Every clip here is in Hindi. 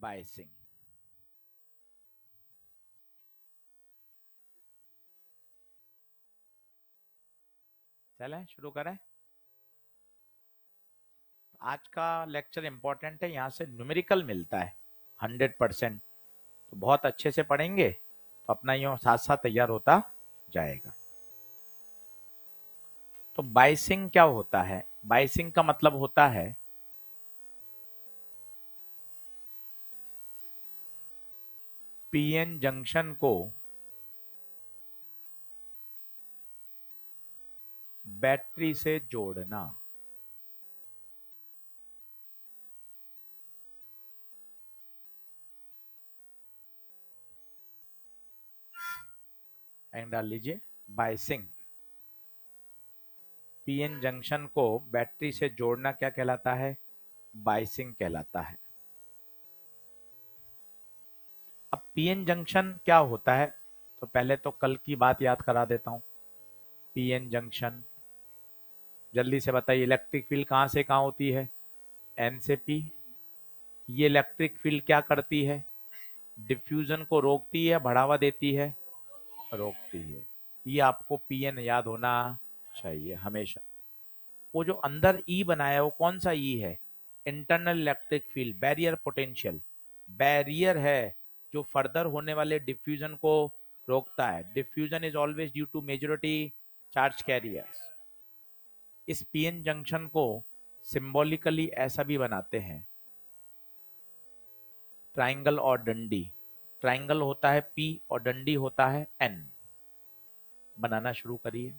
बायसिंग। चलें शुरू करें। आज का लेक्चर इंपॉर्टेंट है, यहाँ से न्यूमेरिकल मिलता है 100%। तो बहुत अच्छे से पढ़ेंगे तो अपना यूँ साथ साथ तैयार होता जाएगा। तो बायसिंग क्या होता है? बायसिंग का मतलब होता है पीएन जंक्शन को बैटरी से जोड़ना। एंड डाल लीजिए बायसिंग। पीएन जंक्शन को बैटरी से जोड़ना क्या कहलाता है? बायसिंग कहलाता है। अब पीएन जंक्शन क्या होता है? तो पहले तो कल की बात याद करा देता हूं। पीएन जंक्शन जल्दी से बताइए, इलेक्ट्रिक फील्ड कहां से कहां होती है? एन से पी। ये इलेक्ट्रिक फील्ड क्या करती है? डिफ्यूजन को रोकती है, बढ़ावा देती है? रोकती है। ये आपको पीएन याद होना चाहिए हमेशा। वो जो अंदर ई बनाया है वो कौन सा ई है? Internal electric field, barrier potential. Barrier है जो फर्दर होने वाले डिफ्यूजन को रोकता है। Diffusion is always due to majority charge carriers. इस पीएन जंक्शन को सिंबॉलिकली ऐसा भी बनाते हैं, ट्राइंगल और डंडी। ट्राइंगल होता है पी और डंडी होता है एन। बनाना शुरू करिए।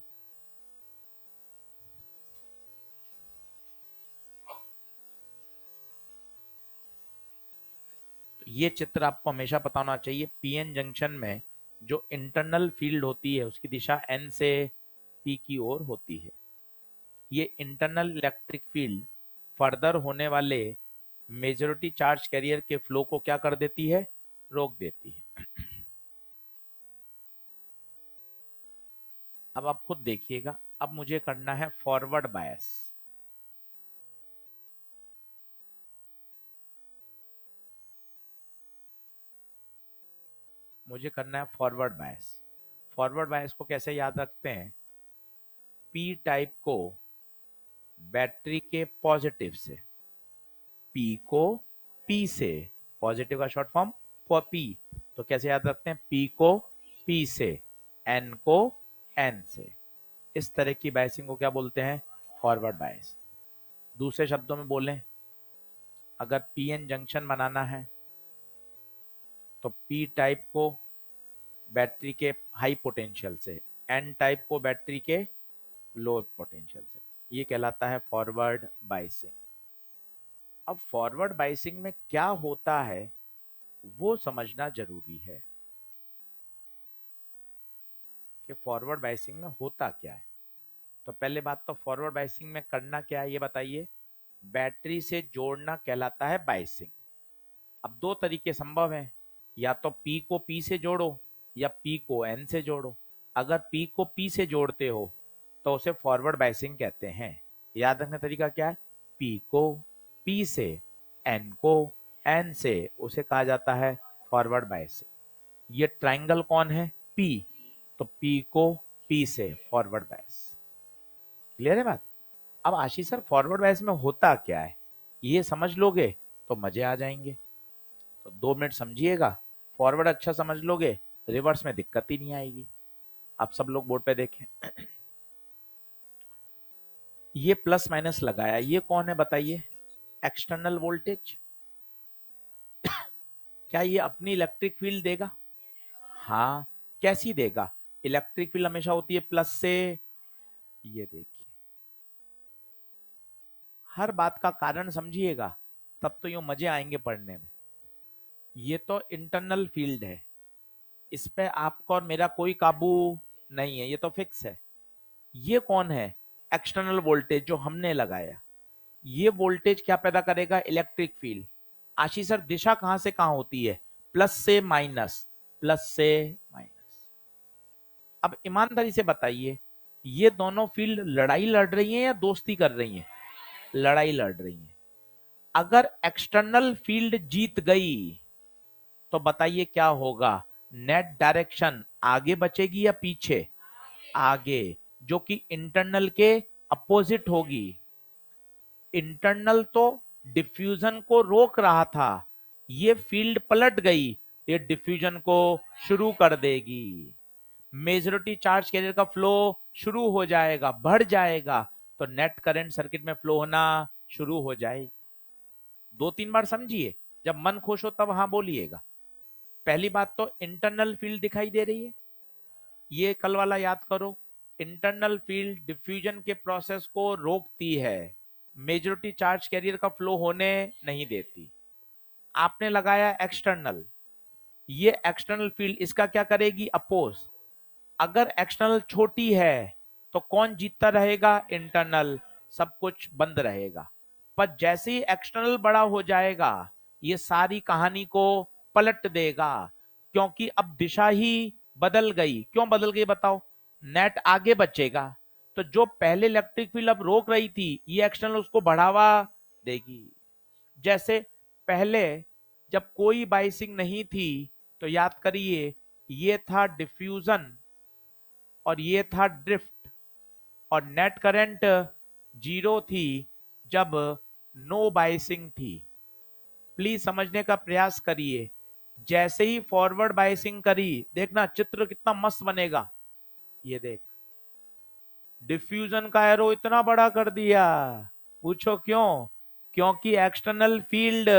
ये चित्र आपको हमेशा पता होना चाहिए। पीएन जंक्शन में जो इंटरनल फील्ड होती है उसकी दिशा एन से पी की ओर होती है। ये इंटरनल इलेक्ट्रिक फील्ड फर्दर होने वाले मेजॉरिटी चार्ज कैरियर के फ्लो को क्या कर देती है? रोक देती है। अब आप खुद देखिएगा। अब मुझे करना है फॉरवर्ड बायस। मुझे करना है फॉरवर्ड बायस। फॉरवर्ड बायस को कैसे याद रखते हैं? पी टाइप को बैटरी के पॉजिटिव से, पी को पी से, पॉजिटिव का शॉर्ट फॉर्म फॉर पी, तो कैसे याद रखते हैं? पी को पी से, एन को एन से। इस तरह की बायसिंग को क्या बोलते हैं? Forward bias. दूसरे शब्दों में बोलें, अगर पीएन जंक्शन बनाना है तो पी टाइप को बैटरी के हाई पोटेंशियल से, एन टाइप को बैटरी के लो पोटेंशियल से। ये कहलाता है फॉरवर्ड बायसिंग। अब फॉरवर्ड बायसिंग में क्या होता है वो समझना जरूरी है कि फॉरवर्ड बायसिंग में होता क्या है। तो पहले बात तो फॉरवर्ड बायसिंग में करना क्या है ये बताइए। बैटरी से जोड़ना कहलाता है बायसिंग। अब दो तरीके संभव हैं, या तो पी को पी से जोड़ो या पी को एन से जोड़ो। अगर पी को पी से जोड़ते हो तो उसे फॉरवर्ड बायसिंग कहते हैं। याद रखने तरीका क्या है? पी को पी से, एन को एन से, उसे कहा जाता है फॉरवर्ड बायसिंग। ये ट्राइंगल कौन है? पी। तो पी को पी से फॉरवर्ड बायस। क्लियर है बात? अब आशीष सर फॉरवर्ड बायस में होता क्या है ये समझ लोगे तो मजे आ जाएंगे। तो 2 मिनट समझिएगा। फॉरवर्ड अच्छा समझ लोगे, रिवर्स में दिक्कत ही नहीं आएगी। आप सब लोग बोर्ड पे देखें। ये प्लस माइनस लगाया, ये कौन है बताइए? External voltage. क्या ये अपनी इलेक्ट्रिक फील्ड देगा? हाँ। कैसी देगा? इलेक्ट्रिक फील्ड हमेशा होती है प्लस से। ये देखिए, हर बात का कारण समझिएगा, तब तो यूं मजे आएंगे पढ़ने में। ये तो इंटरनल फील्ड है, इस पे आपका और मेरा कोई काबू नहीं है, ये तो फिक्स है। ये कौन है? एक्सटर्नल वोल्टेज जो हमने लगाया। ये वोल्टेज क्या पैदा करेगा? Electric field. आशीष सर दिशा कहां से कहां होती है? प्लस से माइनस, प्लस से माइनस। अब ईमानदारी से बताइए, ये दोनों फील्ड लड़ाई लड़ रही हैं या दोस्ती कर रही हैं? लड़ाई लड़ रही हैं। अगर एक्सटर्नल फील्ड जीत गई तो बताइए क्या होगा? नेट डायरेक्शन आगे बचेगी या पीछे? आगे, जो कि इंटरनल के अपोजिट होगी। इंटरनल तो डिफ्यूजन को रोक रहा था, ये फील्ड पलट गई, ये डिफ्यूजन को शुरू कर देगी। मेजॉरिटी चार्ज कैरियर का फ्लो शुरू हो जाएगा, बढ़ जाएगा, तो नेट करंट सर्किट में फ्लो होना शुरू हो जाएगी। 2-3 बार समझिए, जब मन खुश हो तब हाँ बोलिएगा। पहली बात तो इंटरनल फील्ड दिखाई दे रही है, ये कल वाला याद करो। इंटरनल फील्ड डिफ्यूजन के प्रोसेस को रोकती है, मेजॉरिटी चार्ज कैरियर का फ्लो होने नहीं देती। आपने लगाया एक्सटर्नल, ये एक्सटर्नल फील्ड इसका क्या करेगी? अपोज। अगर एक्सटर्नल छोटी है तो कौन जीतता रहेगा? इंटरनल, सब कुछ बंद रहेगा। पर जैसे ही एक्सटर्नल बड़ा हो जाएगा, ये सारी कहानी को पलट देगा, क्योंकि अब दिशा ही बदल गई। क्यों बदल गई बताओ? नेट आगे बचेगा, तो जो पहले इलेक्ट्रिक फील्ड अब रोक रही थी, ये एक्सटर्नल उसको बढ़ावा देगी। जैसे पहले जब कोई बाइसिंग नहीं थी, तो याद करिए, ये था डिफ्यूजन और ये था ड्रिफ्ट, और नेट करंट जीरो थी जब नो बाइसिंग थी। प्लीज समझने का प्रयास करिए। जैसे ही फॉरवर्ड बाइसिंग करी, देखना चित्र कितना मस्त बनेगा। ये देख, डिफ्यूजन का एरो इतना बड़ा कर दिया। पूछो क्यों? क्योंकि एक्सटर्नल फील्ड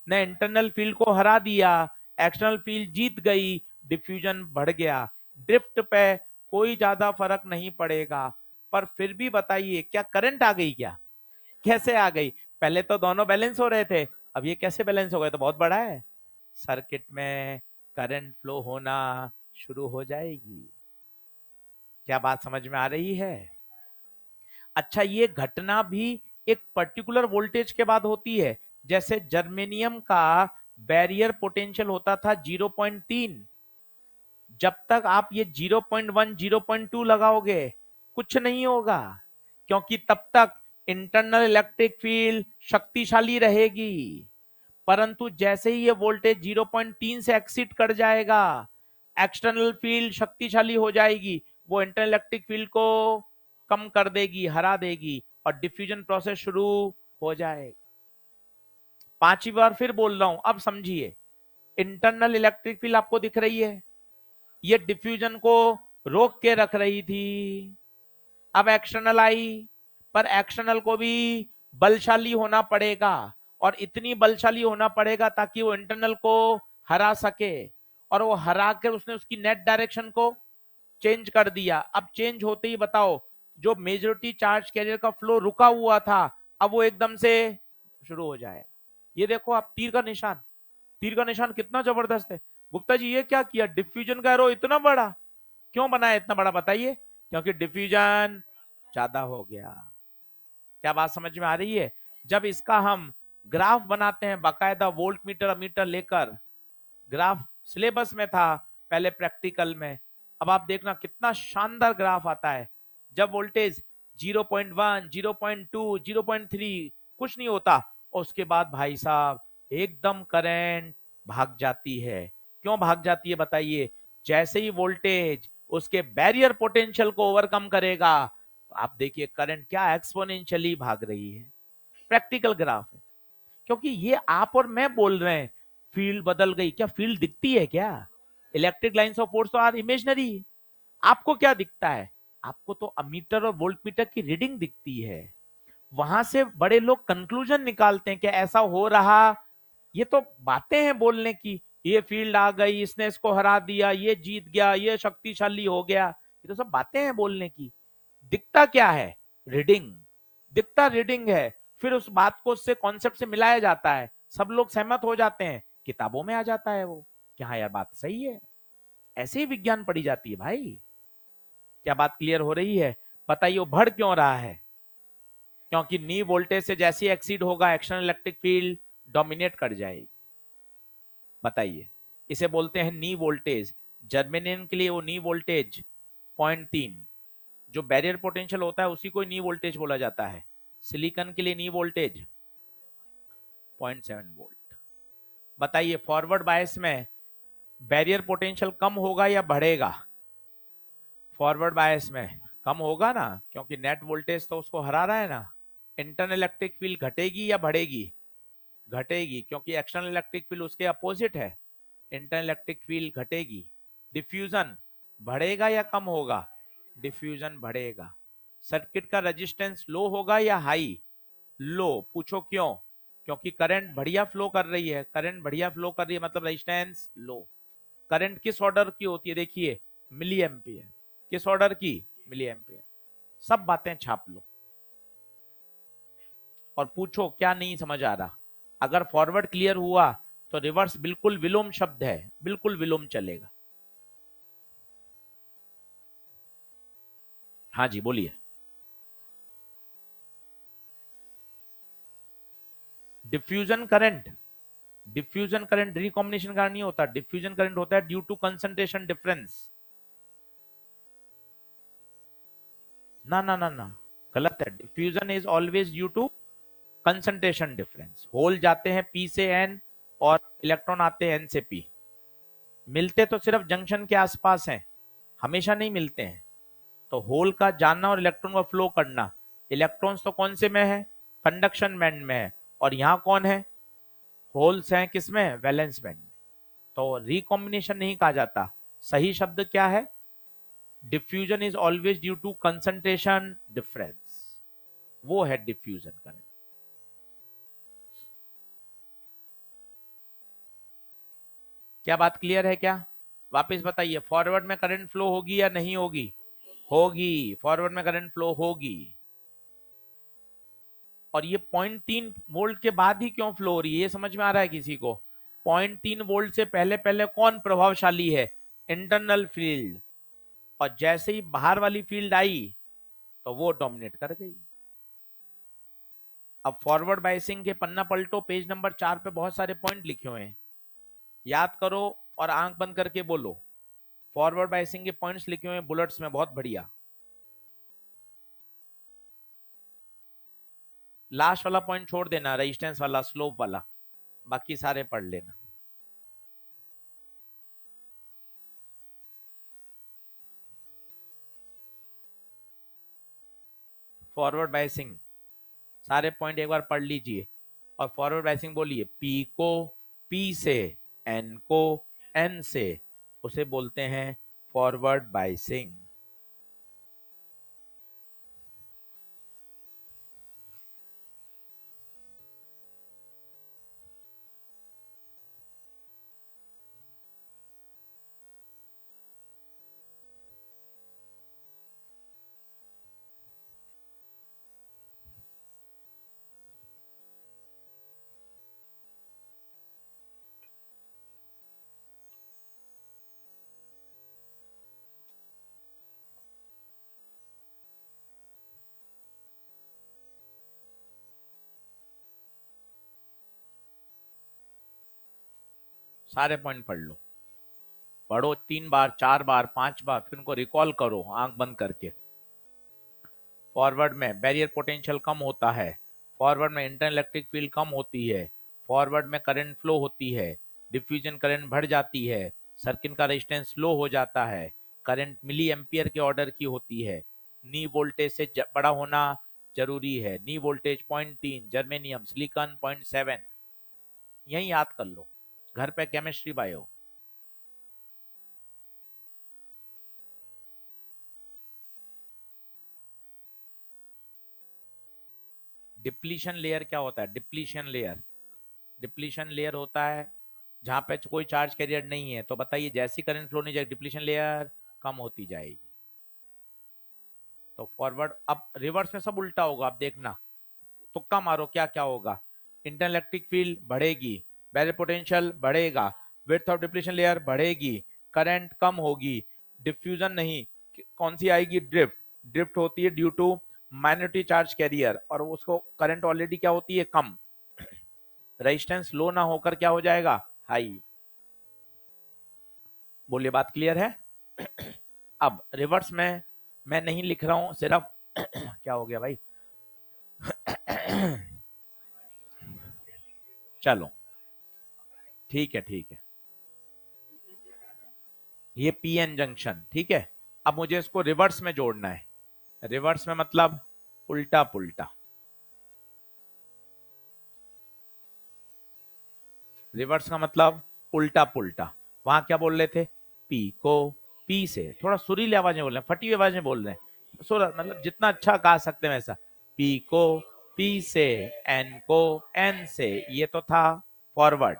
ने इंटरनल फील्ड को हरा दिया, एक्सटर्नल फील्ड जीत गई, डिफ्यूजन बढ़ गया। ड्रिफ्ट पे कोई ज्यादा फर्क नहीं पड़ेगा, पर फिर भी बताइए, क्या करंट आ गई क्या? कैसे आ गई? पहले तो दोनों बैलेंस हो रहे थे, अब ये कैसे बैलेंस हो गए? तो बहुत बड़ा है, सर्किट में करंट फ्लो होना शुरू हो जाएगी। क्या बात समझ में आ रही है? अच्छा, ये घटना भी एक पर्टिकुलर वोल्टेज के बाद होती है। जैसे जर्मेनियम का बैरियर पोटेंशियल होता था 0.3, जब तक आप ये 0.1 0.2 लगाओगे कुछ नहीं होगा, क्योंकि तब तक इंटरनल इलेक्ट्रिक फील्ड शक्तिशाली रहेगी। परंतु जैसे ही ये वोल्टेज 0.3 से एक्सिट कर जाएगा, एक्सटर्नल फील्ड शक्तिशाली हो जाएगी, वो इंटरनल इलेक्ट्रिक फील्ड को कम कर देगी, हरा देगी, और डिफ्यूजन प्रोसेस शुरू हो जाएगा। 5वीं बार फिर बोल रहा हूं, अब समझिए। इंटरनल इलेक्ट्रिक फील्ड आपको दिख रही है, ये डिफ्यूजन को रोक के रख रही थी। अब एक्सटर्नल आई, पर एक्सटर्नल को भी बलशाली होना पड़ेगा, और इतनी बलशाली होना पड़ेगा ताकि वो इंटरनल को हरा सके, और वो हरा कर उसने उसकी नेट डायरेक्शन को चेंज कर दिया। अब चेंज होते ही बताओ, जो मेजॉरिटी चार्ज कैरियर का फ्लो रुका हुआ था, अब वो एकदम से शुरू हो जाए। ये देखो आप, तीर का निशान, तीर का निशान कितना जबरदस्त है। गुप्ता जी ये क्या किया? डिफ्यूजन का एरो इतना बड़ा क्यों बनाया? इतना बड़ा बताइए। क्योंकि डिफ्यूजन ज्यादा हो गया। क्या बात समझ में आ रही है? जब इसका हम ग्राफ बनाते हैं बाकायदा वोल्ट मीटर अमीटर लेकर, ग्राफ सिलेबस में था पहले प्रैक्टिकल में, अब आप देखना कितना शानदार ग्राफ आता है। जब वोल्टेज 0.1 0.2 0.3 कुछ नहीं होता, और उसके बाद भाई साहब एकदम करंट भाग जाती है। क्यों भाग जाती है बताइए? जैसे ही वोल्टेज उसके बैरियर पोटेंशियल को ओवरकम करेगा, तो आप देखिए करंट क्या एक्सपोनेंशियली भाग रही है। प्रैक्टिकल ग्राफ है, क्योंकि ये आप और मैं बोल रहे हैं फील्ड बदल गई। क्या फील्ड दिखती है क्या? इलेक्ट्रिक लाइंस ऑफ फोर्स तो आर इमेजनरी। आपको क्या दिखता है? आपको तो अमीटर और वोल्ट मीटर की रीडिंग दिखती है, वहां से बड़े लोग कंक्लूजन निकालते हैं कि ऐसा हो रहा। ये तो बातें हैं बोलने की, ये फील्ड आ गई, इसने इसको हरा दिया, ये जीत गया, ये शक्तिशाली हो गया, ये तो सब बातें हैं बोलने की। दिखता क्या है? रीडिंग। दिखता रीडिंग है, फिर उस बात को उससे कॉन्सेप्ट से मिलाया जाता है, सब लोग सहमत हो जाते हैं, किताबों में आ जाता है वो कि हाँ यार बात सही है। ऐसे ही विज्ञान पढ़ी जाती है भाई। क्या बात क्लियर हो रही है? बताइए वो बढ़ क्यों रहा है? क्योंकि नी वोल्टेज से जैसे ही एक्सीड होगा, एक्सटर्नल इलेक्ट्रिक फील्ड डोमिनेट कर जाएगी। बताइए, इसे बोलते हैं नी वोल्टेज। जर्मेनियम के लिए वो नी वोल्टेज 0.3, जो बैरियर पोटेंशियल होता है उसी को नी वोल्टेज बोला जाता है। सिलिकॉन के लिए नी वोल्टेज 0.7 वोल्ट। बताइए फॉरवर्ड बायस में बैरियर पोटेंशियल कम होगा या बढ़ेगा? फॉरवर्ड बायस में कम होगा ना, क्योंकि नेट वोल्टेज तो उसको हरा रहा है ना। इंटरनल इलेक्ट्रिक फील्ड घटेगी या बढ़ेगी? घटेगी, क्योंकि एक्सटर्नल इलेक्ट्रिक फील्ड उसके अपोजिट है। इंटरनल इलेक्ट्रिक फील्ड घटेगी। डिफ्यूजन बढ़ेगा या कम होगा? डिफ्यूजन बढ़ेगा। सर्किट का रेजिस्टेंस लो होगा या हाई? लो। पूछो क्यों? क्योंकि करंट बढ़िया फ्लो कर रही है। करंट बढ़िया फ्लो कर रही है मतलब रेजिस्टेंस लो। करंट किस ऑर्डर की होती है? देखिए मिली एम्पियर। किस ऑर्डर की? Milliampere. सब बातें छाप लो और पूछो क्या नहीं समझ आ रहा। अगर फॉरवर्ड क्लियर हुआ तो रिवर्स बिल्कुल विलोम शब्द है, बिल्कुल विलोम चलेगा। हाँ जी बोलिए। Diffusion current, diffusion current recombination का नहीं होता। डिफ्यूजन करंट होता है ड्यू टू कंसंट्रेशन डिफरेंस। ना ना ना ना, गलत है। Diffusion is always due to concentration difference. Hole जाते हैं पी से एन और इलेक्ट्रॉन आते हैं एन से पी। मिलते तो सिर्फ जंक्शन के आसपास हैं, हमेशा नहीं मिलते हैं। तो होल का जानना और इलेक्ट्रॉन का फ्लो करना। इलेक्ट्रॉन्स तो कौन से में है? कंडक्शन बैंड में है। और यहां कौन है? होल्स हैं किसमें? वैलेंस बैंड में। तो रिकॉम्बिनेशन नहीं कहा जाता। सही शब्द क्या है? Diffusion is always due to concentration difference. वो है डिफ्यूजन करंट। क्या बात क्लियर है क्या? वापस बताइए, फॉरवर्ड में करंट फ्लो होगी या नहीं होगी? होगी। फॉरवर्ड में करंट फ्लो होगी। और ये 0.3 वोल्ट के बाद ही क्यों फ्लो हो रही है, ये समझ में आ रहा है किसी को? 0.3 वोल्ट से पहले पहले कौन प्रभावशाली है? Internal field. और जैसे ही बाहर वाली फील्ड आई तो वो डोमिनेट कर गई। अब फॉरवर्ड बायसिंग के पन्ना पलटो, पेज नंबर 4 पे बहुत सारे पॉइंट लिखे हुए हैं, याद करो और आंख बंद करके बोलो। फॉरवर्ड बायसिंग के पॉइंट्स लिखे हुए हैं बुलेट्स में, बहुत बढ़िया। लास्ट वाला पॉइंट छोड़ देना, रेजिस्टेंस वाला, स्लोप वाला, बाकी सारे पढ़ लेना। फॉरवर्ड बायसिंग सारे पॉइंट एक बार पढ़ लीजिए और फॉरवर्ड बायसिंग बोलिए। पी को पी से, एन को एन से, उसे बोलते हैं फॉरवर्ड बायसिंग। सारे पॉइंट पढ़ लो, पढ़ो 3 बार 4 बार 5 बार, फिर उनको रिकॉल करो आंख बंद करके। फॉरवर्ड में बैरियर पोटेंशियल कम होता है। फॉरवर्ड में इंटरनल इलेक्ट्रिक फील्ड कम होती है। फॉरवर्ड में करंट फ्लो होती है। डिफ्यूजन करंट बढ़ जाती है। सर्किट का रेजिस्टेंस लो हो जाता है। करंट मिली एम्पियर के ऑर्डर की होती है। नी वोल्टेज से बड़ा होना जरूरी है। नी वोल्टेज 0.3, जर्मेनियम सिलिकॉन 0.7। यही याद कर लो, घर पे केमिस्ट्री बायो। डिप्लीशन लेयर क्या होता है? डिप्लीशन लेयर, डिप्लीशन लेयर होता है जहां पे कोई चार्ज कैरियर नहीं है। तो बताइए जैसी करंट फ्लो नहीं जाएगी, डिप्लीशन लेयर कम होती जाएगी। तो फॉरवर्ड, अब रिवर्स में सब उल्टा होगा। अब देखना, तुक्का मारो क्या क्या होगा। इंटरनल इलेक्ट्रिक फील्ड बढ़ेगी, बैरियर पोटेंशियल बढ़ेगा, विड्थ ऑफ डिप्लीशन लेयर बढ़ेगी, करंट कम होगी, डिफ्यूजन नहीं, कौन सी आएगी? ड्रिफ्ट। ड्रिफ्ट होती है due to minority charge carrier, और उसको करंट ऑलरेडी क्या होती है? कम। रेजिस्टेंस लो ना होकर क्या हो जाएगा? हाई। बोलिए बात क्लियर है? अब रिवर्स में मैं नहीं लिख रहा हूं सिर्फ क्या हो गया भाई? चलो ठीक है, ठीक है, ये पी एन जंक्शन, ठीक है। अब मुझे इसको रिवर्स में जोड़ना है। रिवर्स में मतलब उल्टा पुल्टा। रिवर्स का मतलब उल्टा पुल्टा। वहां क्या बोल रहे थे? पी को पी से, थोड़ा सुरीली आवाज में बोल रहे हैं, फटी हुई आवाज में बोल रहे हैं, सुर मतलब जितना अच्छा गा सकते हैं वैसा। पी को पी से, एन को एन से, ये तो था फॉरवर्ड।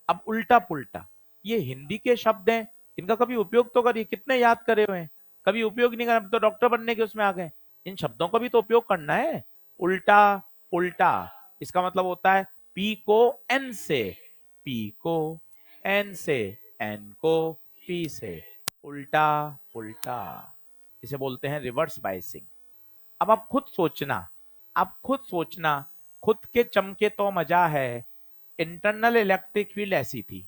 अब उल्टा पुल्टा, ये हिंदी के शब्द हैं, इनका कभी उपयोग तो करिए। कितने याद करे हुए हैं, कभी उपयोग नहीं करा, तो डॉक्टर बनने के उसमें आ गए। इन शब्दों का भी तो उपयोग करना है। उल्टा पुल्टा, इसका मतलब होता है पी को एन से, पी को एन से, एन को पी से, उल्टा पुल्टा। इसे बोलते हैं रिवर्स बाइसिंग। अब आप खुद सोचना, आप खुद सोचना, खुद के चमके तो मजा है। इंटरनल इलेक्ट्रिक फील्ड ऐसी थी,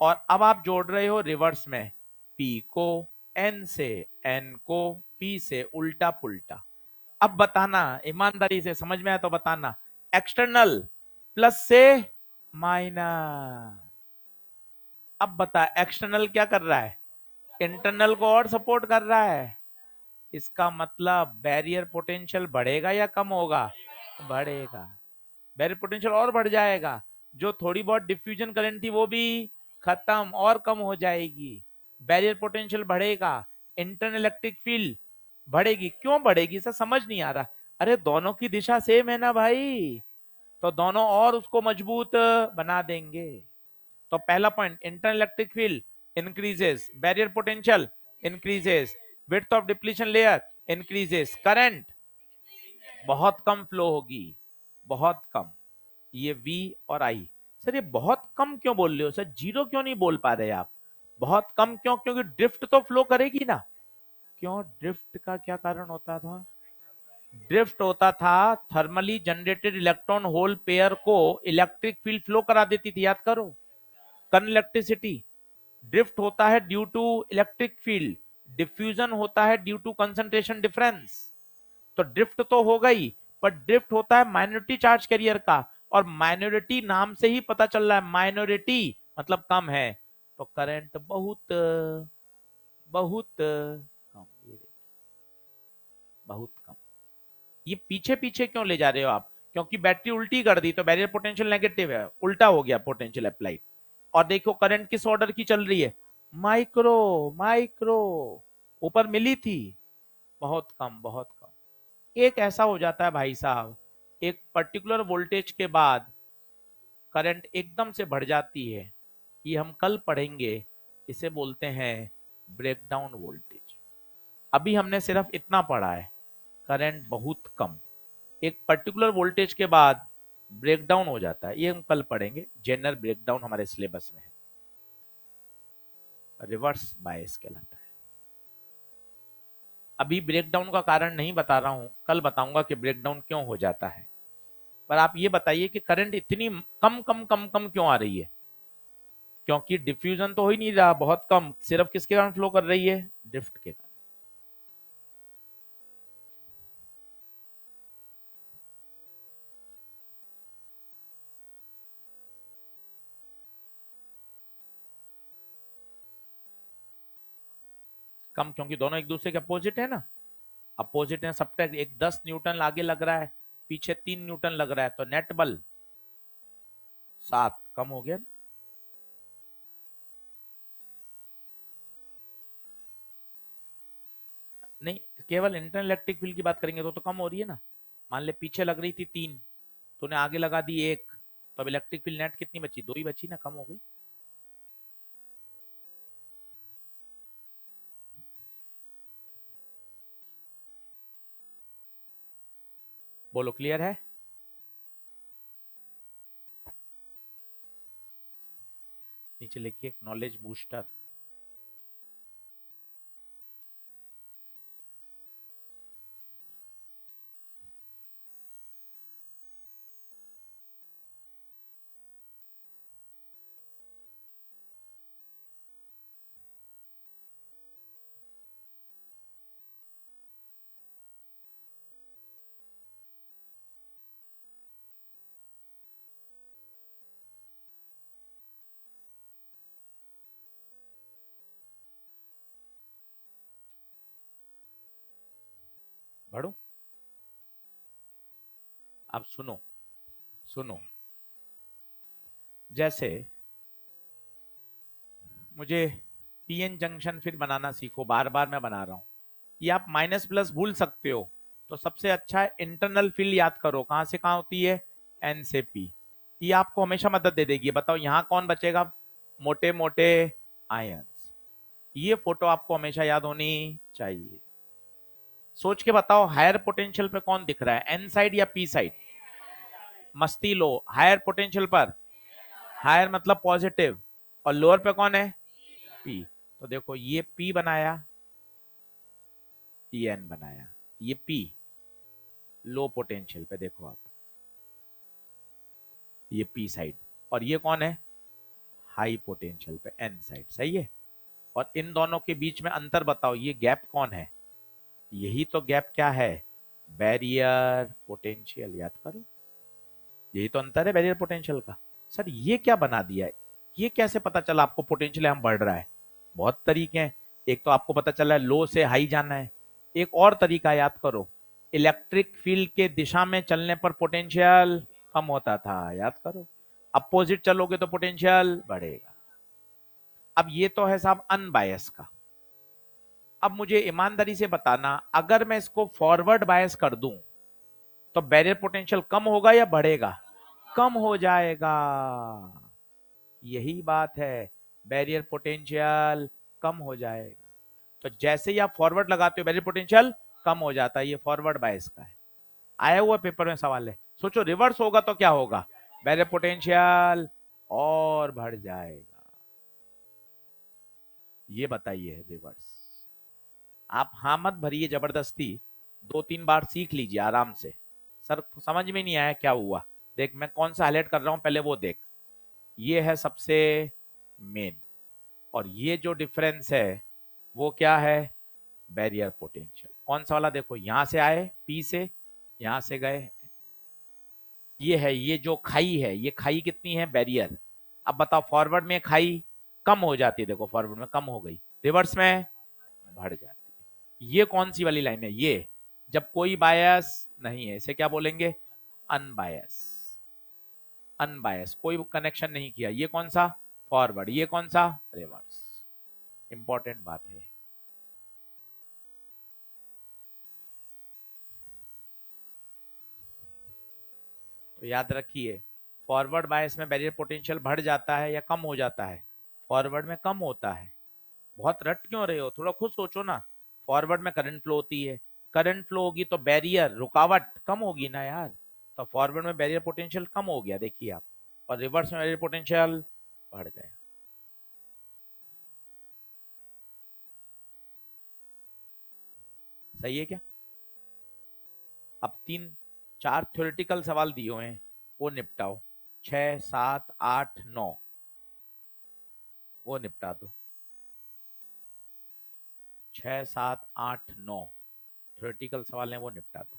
और अब आप जोड़ रहे हो रिवर्स में, पी को एन से, एन को पी से, उल्टा पुल्टा। अब बताना, ईमानदारी से समझ में आया तो बताना, एक्सटर्नल प्लस से माइनस। अब बता, एक्सटर्नल क्या कर रहा है? इंटरनल को और सपोर्ट कर रहा है। इसका मतलब बैरियर पोटेंशियल बढ़ेगा या कम होगा? बढ़ेगा। बैरियर पोटेंशियल और बढ़ जाएगा। जो थोड़ी बहुत डिफ्यूजन करंट थी वो भी खत्म और कम हो जाएगी। बैरियर पोटेंशियल बढ़ेगा, इंटरनल इलेक्ट्रिक फील्ड बढ़ेगी। क्यों बढ़ेगी, सर समझ नहीं आ रहा। अरे दोनों की दिशा सेम है ना भाई, तो दोनों और उसको मजबूत बना देंगे। तो पहला point, internal electric field increases, barrier potential increases, width of depletion layer increases, current बहुत कम फ्लो होगी, बहुत कम। ये V और I। सर ये बहुत कम क्यों बोल रहे हो सर, जीरो क्यों नहीं बोल पा रहे आप? बहुत कम क्यों? क्योंकि ड्रिफ्ट तो फ्लो करेगी ना। क्यों, ड्रिफ्ट का क्या कारण होता था? ड्रिफ्ट होता था, thermally generated electron hole pair को इलेक्ट्रिक फील्ड फ्लो करा देती थी, याद करो, कनइलेक्ट्रिसिटी। ड्रिफ्ट होता है due to electric field, diffusion होता है ड्यू टू कंसंट्रेशन डिफरेंस। तो ड्रिफ्ट तो हो गई, पर ड्रिफ्ट होता है माइनॉरिटी चार्ज कैरियर का, और माइनॉरिटी नाम से ही पता चल रहा है, माइनॉरिटी मतलब कम है। तो करंट बहुत बहुत कम, ये बहुत कम। ये पीछे पीछे क्यों ले जा रहे हो आप? क्योंकि बैटरी उल्टी कर दी तो बैरियर पोटेंशियल नेगेटिव है, उल्टा हो गया पोटेंशियल अप्लाइड। और देखो करंट किस ऑर्डर की चल रही है? Micro, micro. ऊपर मिली थी, बहुत कम, बहुत कम। एक ऐसा हो जाता है भाई साहब, एक पर्टिकुलर वोल्टेज के बाद करंट एकदम से बढ़ जाती है, ये हम कल पढ़ेंगे। इसे बोलते हैं ब्रेकडाउन वोल्टेज। अभी हमने सिर्फ इतना पढ़ा है, करंट बहुत कम, एक पर्टिकुलर वोल्टेज के बाद ब्रेकडाउन हो जाता है, ये हम कल पढ़ेंगे। जनरल ब्रेकडाउन हमारे सिलेबस में है, रिवर्स बायस कहलाता है। अभी ब्रेकडाउन का कारण नहीं बता रहा हूं, कल बताऊंगा कि ब्रेकडाउन क्यों हो जाता है। पर आप ये बताइए कि करंट इतनी कम कम कम कम क्यों आ रही है? क्योंकि डिफ्यूजन तो हो ही नहीं रहा, बहुत कम, सिर्फ किसके कारण फ्लो कर रही है? ड्रिफ्ट के कारण। कम क्योंकि दोनों एक दूसरे के अपोजिट है ना। अपोजिट है, सब्ट्रैक्ट, एक 10 न्यूटन आगे लग रहा है, पीछे 3 न्यूटन लग रहा है, तो नेट बल 7 कम हो गया। नहीं, केवल इंटरनल इलेक्ट्रिक फील्ड की बात करेंगे तो कम हो रही है ना। मान ले पीछे लग रही थी 3, तूने आगे लगा दी 1, तो अब इलेक्ट्रिक फील्ड नेट कितनी बची? 2 ही बची ना, कम हो गई। बोलो क्लियर है? नीचे लिखिए नॉलेज बूस्टर। बढ़ू? अब सुनो, सुनो, जैसे मुझे पीएन जंक्शन फिर बनाना सीखो, बार बार मैं बना रहा हूं। ये आप माइनस प्लस भूल सकते हो, तो सबसे अच्छा है इंटरनल फील्ड याद करो, कहां से कहां होती है, एन से पी। ये आपको हमेशा मदद दे देगी। बताओ यहां कौन बचेगा, मोटे मोटे आयंस। ये फोटो आपको हमेशा याद होनी चाहिए। सोच के बताओ हायर पोटेंशियल पे कौन दिख रहा है, एन साइड या पी साइड? मस्ती लो, हायर पोटेंशियल पर, हायर मतलब पॉजिटिव, और लोअर पे कौन है, पी। तो देखो ये पी बनाया, ये एन बनाया, ये पी लो पोटेंशियल पे, देखो आप ये पी साइड, और ये कौन है, हाई पोटेंशियल पे एन साइड, सही है। और इन दोनों के बीच में अंतर बताओ, ये गैप कौन है, यही तो गैप क्या है, बैरियर पोटेंशियल, याद करो। यही तो अंतर है बैरियर पोटेंशियल का। सर ये क्या बना दिया है, ये कैसे पता चला आपको पोटेंशियल हम बढ़ रहा है? बहुत तरीके हैं। एक तो आपको पता चला है लो से हाई जाना है, एक और तरीका याद करो, इलेक्ट्रिक फील्ड के दिशा में चलने पर पोटेंशियल कम होता था, याद करो। अपोजिट चलोगे तो पोटेंशियल बढ़ेगा। अब ये तो है साहब अनबायस का। अब मुझे ईमानदारी से बताना, अगर मैं इसको फॉरवर्ड बायस कर दूं तो बैरियर पोटेंशियल कम होगा या बढ़ेगा? कम हो जाएगा। यही बात है, बैरियर पोटेंशियल कम हो जाएगा। तो जैसे ही आप फॉरवर्ड लगाते हो बैरियर पोटेंशियल कम हो जाता है, ये फॉरवर्ड बायस का है। आया हुआ पेपर में सवाल है। सोचो रिवर्स होगा तो क्या होगा, बैरियर पोटेंशियल और बढ़ जाएगा। ये बताइए रिवर्स। आप हाँ मत भरिए जबरदस्ती, दो तीन बार सीख लीजिए आराम से। सर समझ में नहीं आया क्या हुआ, देख मैं कौन सा हाईलाइट कर रहा हूं पहले वो देख। ये है सबसे मेन, और ये जो डिफरेंस है वो क्या है, बैरियर पोटेंशियल। कौन सा वाला, देखो यहां से आए पी से, यहां से गए, ये है, ये जो खाई है, ये खाई कितनी है, बैरियर। अब बताओ फॉरवर्ड में खाई कम हो जाती है, देखो फॉरवर्ड में कम हो गई, रिवर्स में बढ़ जाती है। ये कौन सी वाली लाइन है, ये जब कोई बायस नहीं है, इसे क्या बोलेंगे, अनबायस। अनबायस, कोई कनेक्शन नहीं किया, ये कौन सा, फॉरवर्ड, ये कौन सा, रिवर्स। इंपॉर्टेंट बात है। तो याद रखिए, फॉरवर्ड बायस में बैरियर पोटेंशियल बढ़ जाता है या कम हो जाता है, फॉरवर्ड में कम होता है। बहुत रट क्यों रहे हो, थोड़ा खुद सोचो ना। फॉरवर्ड में करंट फ्लो होती है, करंट फ्लो होगी तो बैरियर रुकावट कम होगी ना यार। तो फॉरवर्ड में बैरियर पोटेंशियल कम हो गया देखिए आप, और रिवर्स में बैरियर पोटेंशियल बढ़ गया। सही है क्या? अब तीन चार थ्योरेटिकल सवाल दिए हुए हैं, वो निपटाओ। 6 7 8 9, वो निपटा दो। 6 7 8 9 थ्योरेटिकल सवाल हैं, वो निपटा दो।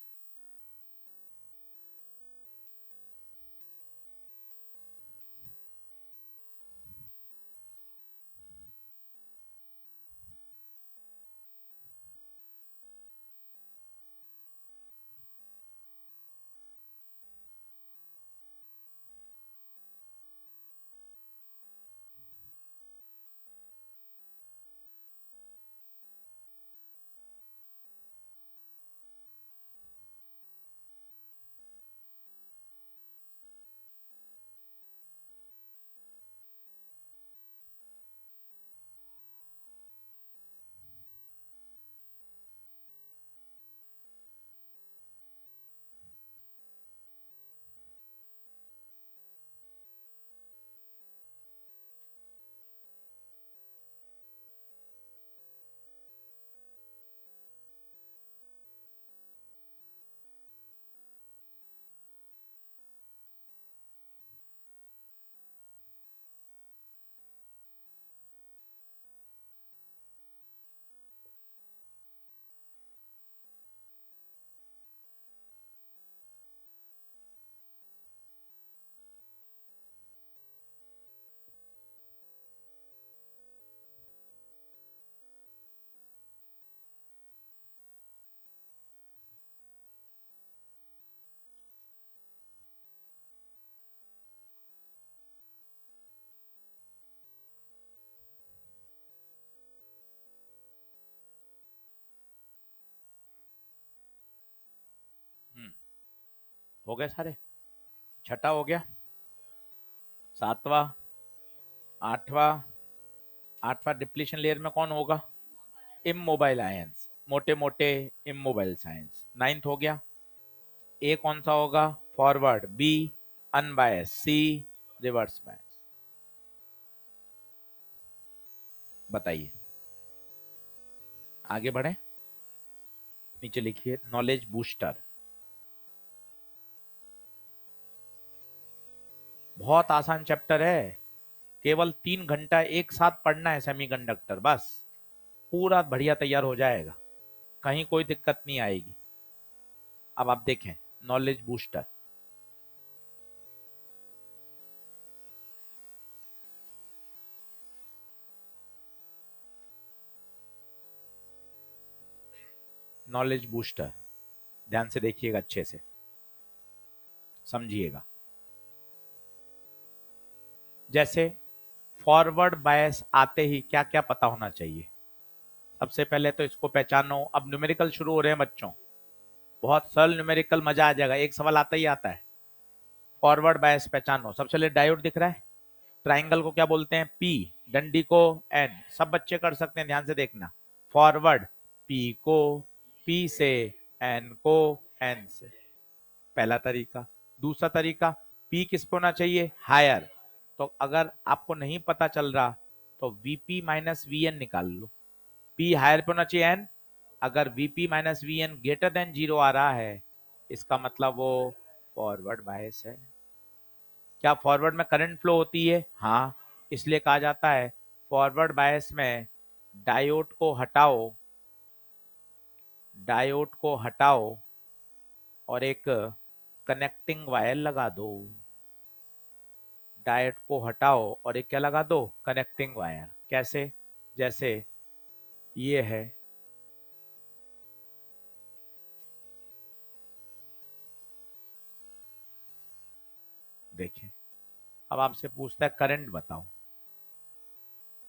हो गए सारे? छठा हो गया, सातवां, आठवां। आठवां डिप्लीशन लेयर में कौन होगा? इमोबाइल आयंस, मोटे मोटे इमोबाइल आयंस। नाइन्थ हो गया, ए कौन सा होगा? फॉरवर्ड, बी अनबायस, सी रिवर्स बायस। बताइए, आगे बढ़े। नीचे लिखिए नॉलेज बूस्टर। बहुत आसान चैप्टर है, केवल 3 घंटा एक साथ पढ़ना है सेमीकंडक्टर, बस पूरा बढ़िया तैयार हो जाएगा, कहीं कोई दिक्कत नहीं आएगी। अब आप देखें नॉलेज बूस्टर। नॉलेज बूस्टर ध्यान से देखिएगा, अच्छे से समझिएगा। जैसे फॉरवर्ड बायस आते ही क्या क्या पता होना चाहिए? सबसे पहले तो इसको पहचानो। अब न्यूमेरिकल शुरू हो रहे हैं बच्चों, बहुत सरल न्यूमेरिकल, मजा आ जाएगा, एक सवाल आता ही आता है। फॉरवर्ड बायस पहचानो। सबसे पहले डायोड दिख रहा है, ट्राइंगल को क्या बोलते हैं? पी, डंडी को एन। सब बच्चे कर सकते हैं, ध्यान से देखना। फॉरवर्ड पी को पी से, एन को एन से, पहला तरीका। दूसरा तरीका, पी किस पे होना चाहिए? हायर। तो अगर आपको नहीं पता चल रहा तो वीपी माइनस वी एन निकाल लो। पी हायर पे होना चाहिए एन, अगर VP minus V N greater than 0 आ रहा है, इसका मतलब वो फॉरवर्ड बायस है। क्या फॉरवर्ड में करंट फ्लो होती है? हाँ, इसलिए कहा जाता है फॉरवर्ड बायस में डायोड को हटाओ, डायोड को हटाओ और एक कनेक्टिंग वायर लगा दो। डायोड को हटाओ और एक क्या लगा दो? Connecting wire. कैसे? जैसे ये है, देखें। अब आपसे पूछता है करंट बताओ।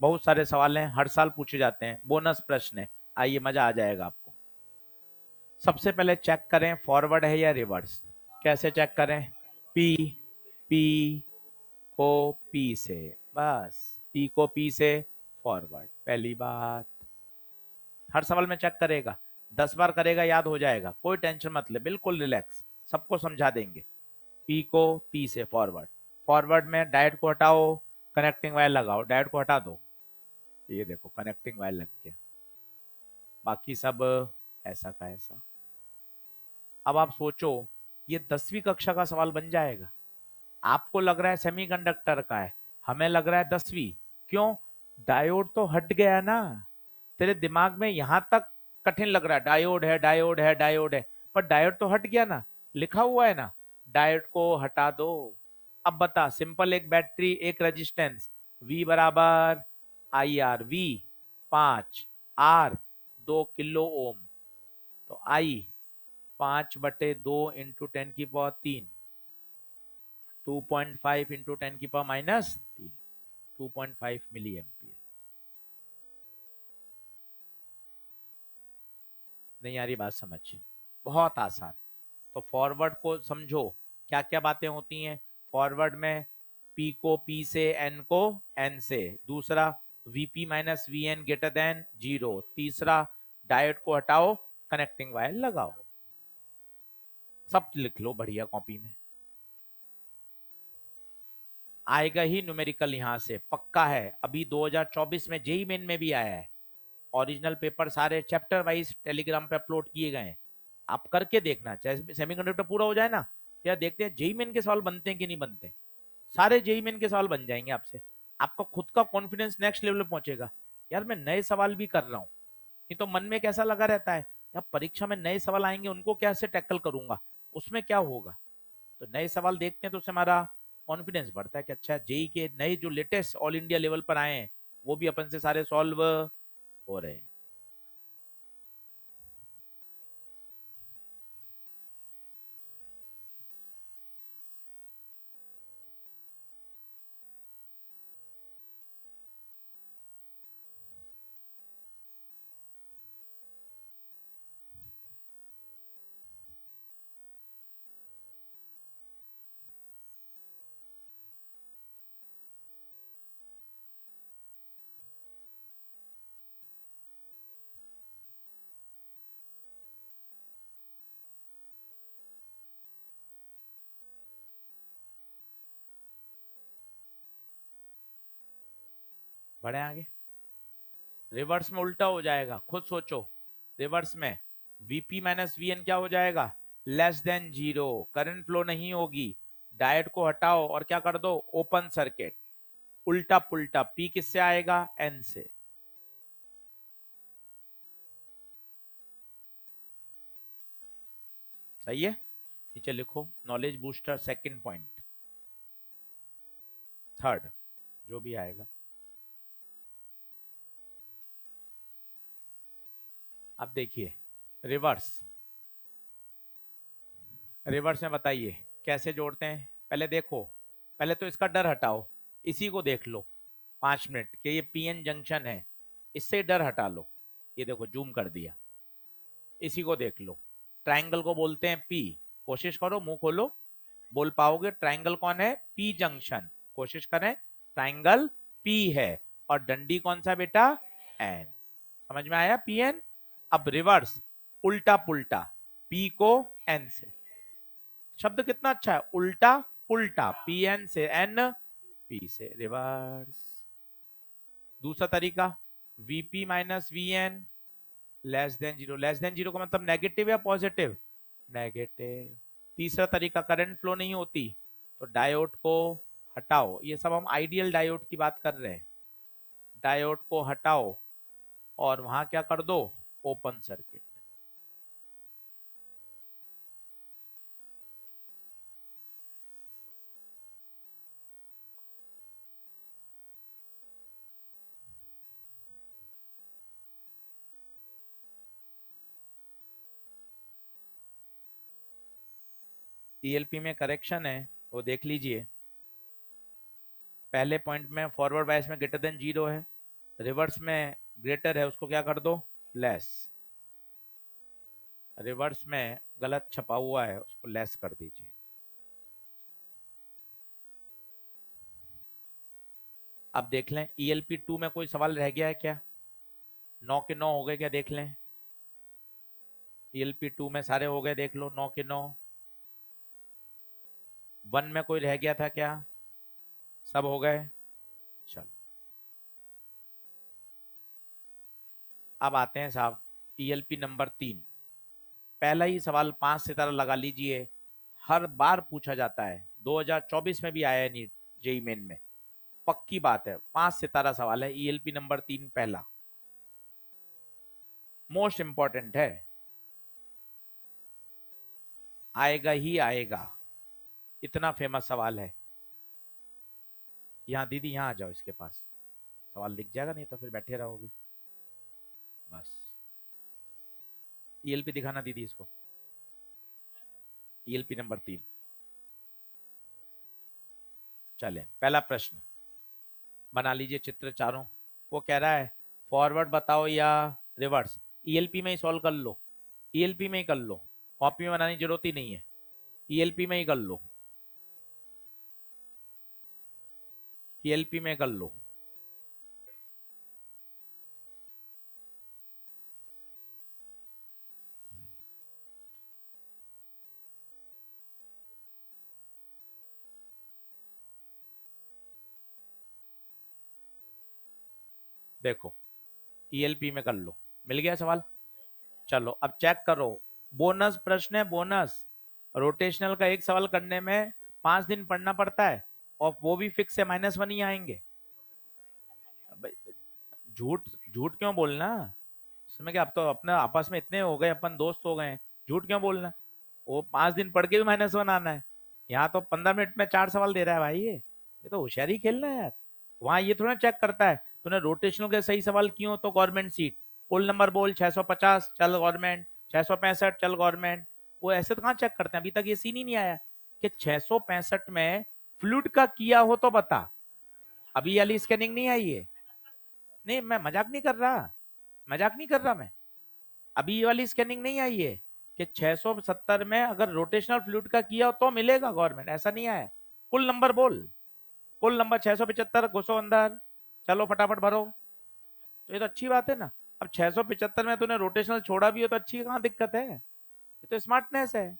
बहुत सारे सवाल हैं, हर साल पूछे जाते हैं, बोनस प्रश्न है। आइए मजा आ जाएगा आपको। सबसे पहले चेक करें फॉरवर्ड है या रिवर्स। कैसे चेक करें? पी, पी को पी से, बस पी को पी से फॉरवर्ड, पहली बात। हर सवाल में चेक करेगा, 10 बार करेगा, याद हो जाएगा, कोई टेंशन मत ले, बिल्कुल रिलैक्स, सबको समझा देंगे। पी को पी से फॉरवर्ड। फॉरवर्ड में डायोड को हटाओ, कनेक्टिंग वायर लगाओ, डायोड को हटा दो, ये देखो कनेक्टिंग वायर लग गया, बाकी सब ऐसा का ऐसा। अब आप सोचो, ये 10वीं कक्षा का सवाल बन जाएगा। आपको लग रहा है सेमीकंडक्टर का है, हमें लग रहा है 10वीं। क्यों? डायोड तो हट गया ना, तेरे दिमाग में यहां तक कठिन लग रहा है, डायोड है डायोड है डायोड है, पर डायोड तो हट गया ना, लिखा हुआ है ना, डायोड को हटा दो। अब बता, सिंपल, एक बैटरी एक रेजिस्टेंस, V बराबर I R, V 5, R 2 kilo ohm, तो I 5/2 into 10⁻³ 2.5 into 10⁻³ 2.5 milliampere. नहीं आ रही बात समझ? बहुत आसान। तो फॉरवर्ड को समझो, क्या क्या बातें होती हैं फॉरवर्ड में? पी को पी से, एन को एन से। दूसरा, VP minus V N greater than 0। तीसरा, डायोड को हटाओ, कनेक्टिंग वायर लगाओ। सब लिख लो बढ़िया कॉपी में, आएगा ही न्यूमेरिकल, यहां से पक्का है। अभी 2024 में जेई मेन में भी आया है, ओरिजिनल पेपर सारे चैप्टर वाइज टेलीग्राम पे अपलोड किए गए हैं, आप करके देखना। चाहे सेमीकंडक्टर पूरा हो जाए ना, या देखते हैं जेई मेन के सवाल बनते हैं कि नहीं बनते। सारे जेई मेन के सवाल बन जाएंगे आपसे, आपका खुद का कॉन्फिडेंस नेक्स्ट लेवल पे पहुंचेगा। यार मैं नए सवाल भी कर रहा हूँ, नहीं तो मन में कैसा लगा रहता है, यार परीक्षा में नए सवाल आएंगे, उनको कैसे टैकल करूंगा, उसमें क्या होगा। तो नए सवाल देखते हैं तो उससे हमारा कॉन्फिडेंस बढ़ता है कि अच्छा, जेई के नए जो लेटेस्ट ऑल इंडिया लेवल पर आए हैं, वो भी अपन से सारे सॉल्व हो रहे हैं। बढ़े आगे। रिवर्स में उल्टा हो जाएगा, खुद सोचो। रिवर्स में Vp माइनस Vn क्या हो जाएगा? Less than zero. Current flow नहीं होगी। डायोड को हटाओ और क्या कर दो? Open circuit. उल्टा पुल्टा P किससे आएगा? N से। सही है। नीचे लिखो knowledge booster second point, third, जो भी आएगा। अब देखिए रिवर्स। रिवर्स में बताइए कैसे जोड़ते हैं? पहले देखो, पहले तो इसका डर हटाओ। इसी को देख लो 5 मिनट कि ये पीएन जंक्शन है, इससे डर हटा लो। ये देखो जूम कर दिया। इसी को देख लो। ट्रायंगल को बोलते हैं पी। कोशिश करो, मुंह खोलो, बोल पाओगे। ट्रायंगल कौन है? P junction. कोशिश करें। ट्रायंगल पी है। और डंडी कौन सा बेटा? एन। समझ में आया? P N. अब रिवर्स, उल्टा पुल्टा, पी को एन से। शब्द कितना अच्छा है, उल्टा पुल्टा, पी एन से एन, पी से रिवर्स। दूसरा तरीका, VP minus V N less than zero. Less than zero का मतलब नेगेटिव या पॉजिटिव? नेगेटिव। तीसरा तरीका, करंट फ्लो नहीं होती तो डायोड को हटाओ। ये सब हम आइडियल डायोड की बात कर रहे हैं। डायोड को हटाओ और वहां क्या कर दो? Open circuit. ईएलपी में करेक्शन है, वो देख लीजिए। पहले पॉइंट में फॉरवर्ड बायस में ग्रेटर देन जीरो है, रिवर्स में ग्रेटर है, उसको क्या कर दो? लेस। रिवर्स में गलत छपा हुआ है, उसको लेस कर दीजिए। अब देख लें ईएलपी 2 में कोई सवाल रह गया है क्या? 9 के 9 हो गए क्या? देख लें। ईएलपी 2 में सारे हो गए, देख लो 9 के 9। 1 में कोई रह गया था क्या? सब हो गए। चलो अब आते हैं साहब ईएलपी नंबर 3। पहला ही सवाल 5 सितारा लगा लीजिए, हर बार पूछा जाता है, 2024 में भी आया है नीट जेई मेन में, पक्की बात है। 5 सितारा सवाल है, ईएलपी नंबर 3 पहला, मोस्ट इंपॉर्टेंट है, आएगा ही आएगा, इतना फेमस सवाल है। यहाँ दीदी, यहाँ आ जाओ, इसके पास सवाल दिख जाएगा, नहीं तो फिर बैठे रहोगे बस। ईएलपी दिखाना दीदी इसको, ईएलपी नंबर 3। चले पहला प्रश्न, बना लीजिए चित्र चारों। वो कह रहा है फॉरवर्ड बताओ या रिवर्स। ईएलपी में ही सॉल्व कर लो, ईएलपी में ही कर लो, कॉपी में बनाने की जरूरत ही नहीं है, ईएलपी में ही कर लो, ईएलपी में कर लो। देखो ईएलपी में कर लो, मिल गया सवाल। चलो अब चेक करो, बोनस प्रश्न है, बोनस। रोटेशनल का एक सवाल करने में 5 दिन पढ़ना पड़ता है, और वो भी फिक्स है, -1 ही आएंगे। झूठ झूठ क्यों बोलना? इसमें क्या, अब तो अपने आपस में इतने हो गए, अपन दोस्त हो गए हैं, झूठ क्यों बोलना? वो 5 दिन पढ़ के भी -1 आना है। यहाँ तो 15 मिनट में 4 सवाल दे रहा है भाई, ये तो होशियारी खेलना है यार। वहां ये थोड़ा चेक करता है तूने रोटेशनल के सही सवाल क्यों, तो गवर्नमेंट सीट, कुल नंबर बोल 650, चल गवर्नमेंट, 665, चल गवर्नमेंट। वो ऐसे तो कहाँ चेक करते हैं? अभी तक ये सीन ही नहीं आया कि 665 में फ्लूड का किया हो तो बता। अभी वाली स्कैनिंग नहीं आई है। नहीं, मैं मजाक नहीं कर रहा, मजाक नहीं कर रहा मैं। अभी ये वाली स्कैनिंग नहीं आई है कि 670 में अगर रोटेशनल फ्लूइड का किया हो तो मिलेगा गवर्नमेंट, ऐसा नहीं आया। कुल नंबर बोल, कुल नंबर 675, घुसो अंदर, चलो फटाफट भरो। तो ये तो अच्छी बात है ना। अब 675 में तूने रोटेशनल छोड़ा भी हो तो अच्छी, कहाँ दिक्कत है? ये तो स्मार्टनेस है,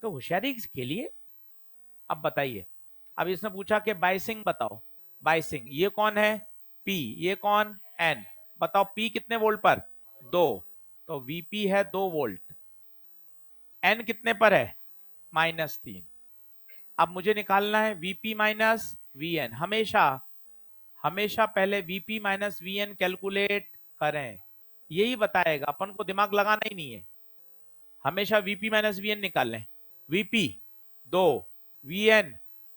तो होशियारी खेलिए। अब बताइए, अब इसने पूछा कि बाइसिंग बताओ। बाइसिंग ये कौन है? P, ये कौन, N। बताओ P कितने वोल्ट पर, 2, तो Vp है 2 वोल्ट। N कितने पर है, -3। अब मुझे निकालना है Vp माइनस Vn। हमेशा हमेशा पहले Vp माइनस Vn कैलकुलेट करें, यही बताएगा, अपन को दिमाग लगाना ही नहीं है। हमेशा Vp माइनस Vn निकाल लें। Vp 2, Vn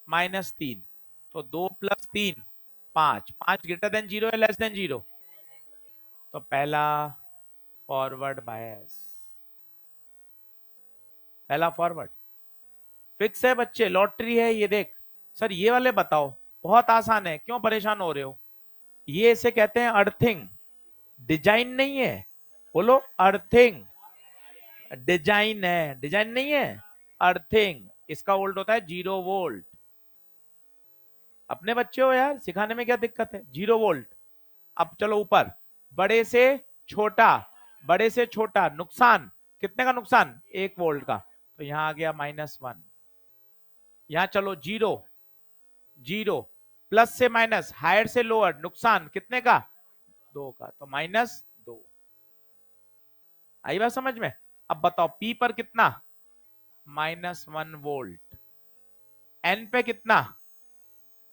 -3, तो 2 + 3 5, 5 ग्रेटर देन 0 या लेस देन 0, तो पहला फॉरवर्ड बायस, पहला फॉरवर्ड फिक्स है बच्चे, लॉटरी है ये। देख सर ये वाले बताओ, बहुत आसान है, क्यों परेशान हो रहे हो। ये इसे कहते हैं अर्थिंग, डिजाइन नहीं है, बोलो अर्थिंग। डिजाइन है, डिजाइन नहीं है, अर्थिंग। इसका वोल्ट होता है 0 वोल्ट। अपने बच्चे हो यार, सिखाने में क्या दिक्कत है, 0 वोल्ट। अब चलो ऊपर, बड़े से छोटा, बड़े से छोटा नुकसान, कितने का नुकसान, 1 वोल्ट का, तो यहां आ गया -1। यहां चलो 0, 0, प्लस से माइनस, हायर से लोअर, नुकसान कितने का, 2 का, तो -2। आई बात समझ में। अब बताओ P पर कितना, -1 वोल्ट, N पे कितना,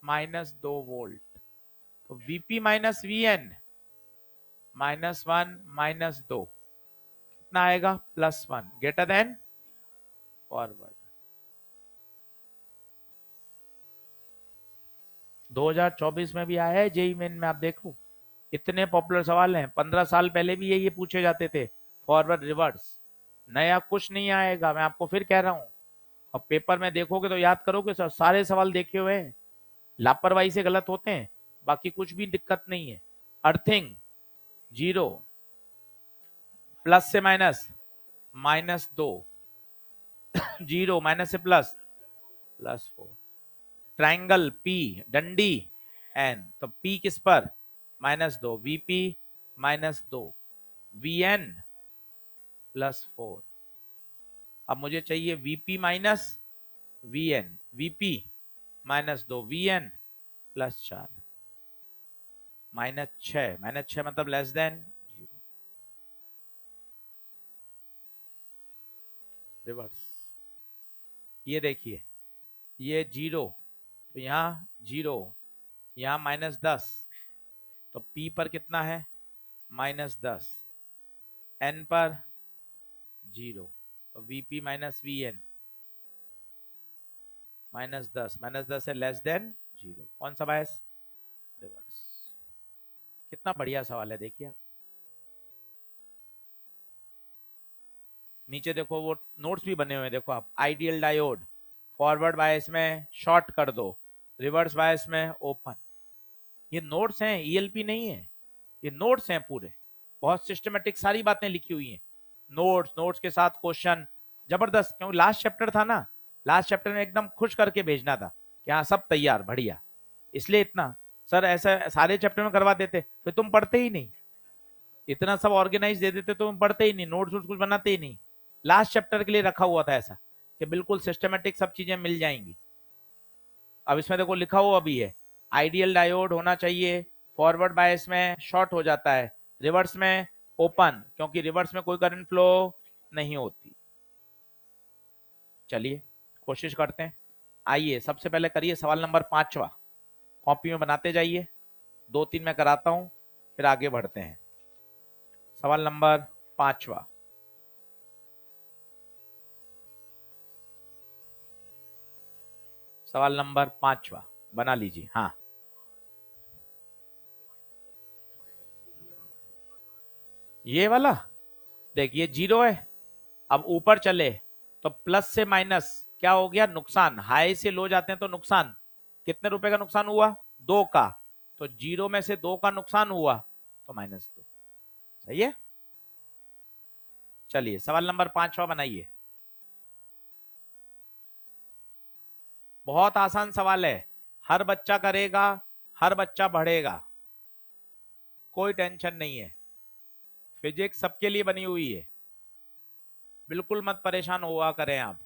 -2 वोल्ट, तो Vp माइनस Vn -1 -2 कितना आएगा, +1, ग्रेटर देन फॉरवर्ड। 2024 में भी आया है जेई मेन में, आप देखो इतने पॉपुलर सवाल हैं। 15 साल पहले भी ये पूछे जाते थे, फॉरवर्ड रिवर्स। नया कुछ नहीं आएगा, मैं आपको फिर कह रहा हूं। और पेपर में देखोगे तो याद करोगे सर, सारे सवाल देखे हुए हैं, लापरवाही से गलत होते हैं, बाकी कुछ भी दिक्कत नहीं है। अर्थिंग 0, प्लस से माइनस, -2, 0 माइनस से प्लस, +4। ट्राइंगल P, डंडी N, तो P किस पर, -2, Vp -2, Vn +4। अब मुझे चाहिए Vp minus Vn, Vp -2, Vn +4, -6, -6 मतलब लेस देन 0। रिवर्स, ये देखिए, ये 0, तो यहाँ 0, यहाँ -10, तो P पर कितना है, -10, N पर 0, तो Vp माइनस Vn -10, -10 है लेस देन 0, कौन सा बायस, रिवर्स। कितना बढ़िया सवाल है, देखिए नीचे देखो वो नोट्स भी बने हुए हैं, देखो आप, आइडियल डायोड फॉरवर्ड बायस में शॉर्ट कर दो, रिवर्स बायस में ओपन। ये नोट्स हैं, ईएलपी नहीं है, ये नोट्स हैं पूरे, बहुत सिस्टमेटिक सारी बातें लिखी हुई हैं। नोट्स, नोट्स के साथ क्वेश्चन, जबरदस्त। क्योंकि लास्ट चैप्टर था ना, लास्ट चैप्टर में एकदम खुश करके भेजना था कि हाँ सब तैयार, बढ़िया। इसलिए इतना, सर ऐसा सारे चैप्टर में करवा देते फिर तुम पढ़ते ही नहीं, इतना सब ऑर्गेनाइज दे देते तो तुम पढ़ते ही नहीं, नोट्स कुछ बनाते ही नहीं। लास्ट चैप्टर के लिए रखा हुआ था ऐसा कि बिल्कुल सिस्टमेटिक सब चीजें मिल जाएंगी। अब इसमें देखो लिखा हुआ भी है, आइडियल डायोड होना चाहिए, फॉरवर्ड बायस में शॉर्ट हो जाता है, रिवर्स में ओपन, क्योंकि रिवर्स में कोई करंट फ्लो नहीं होती। चलिए कोशिश करते हैं। आइए सबसे पहले करिए सवाल नंबर 5वां, कॉपी में बनाते जाइए, 2-3 मैं कराता हूं, फिर आगे बढ़ते हैं। सवाल नंबर 5वां, सवाल नंबर 5वां बना लीजिए। हाँ ये वाला, देखिए 0 है, अब ऊपर चले तो प्लस से माइनस क्या हो गया, नुकसान, हाई से लो जाते हैं तो नुकसान, कितने रुपए का नुकसान हुआ, 2 का, तो 0 में से 2 का नुकसान हुआ तो -2, सही है। चलिए सवाल नंबर 5वां बनाइए, बहुत आसान सवाल है, हर बच्चा करेगा, हर बच्चा बढ़ेगा, कोई टेंशन नहीं है, फिजिक्स सबके लिए बनी हुई है, बिल्कुल मत परेशान हुआ करें आप।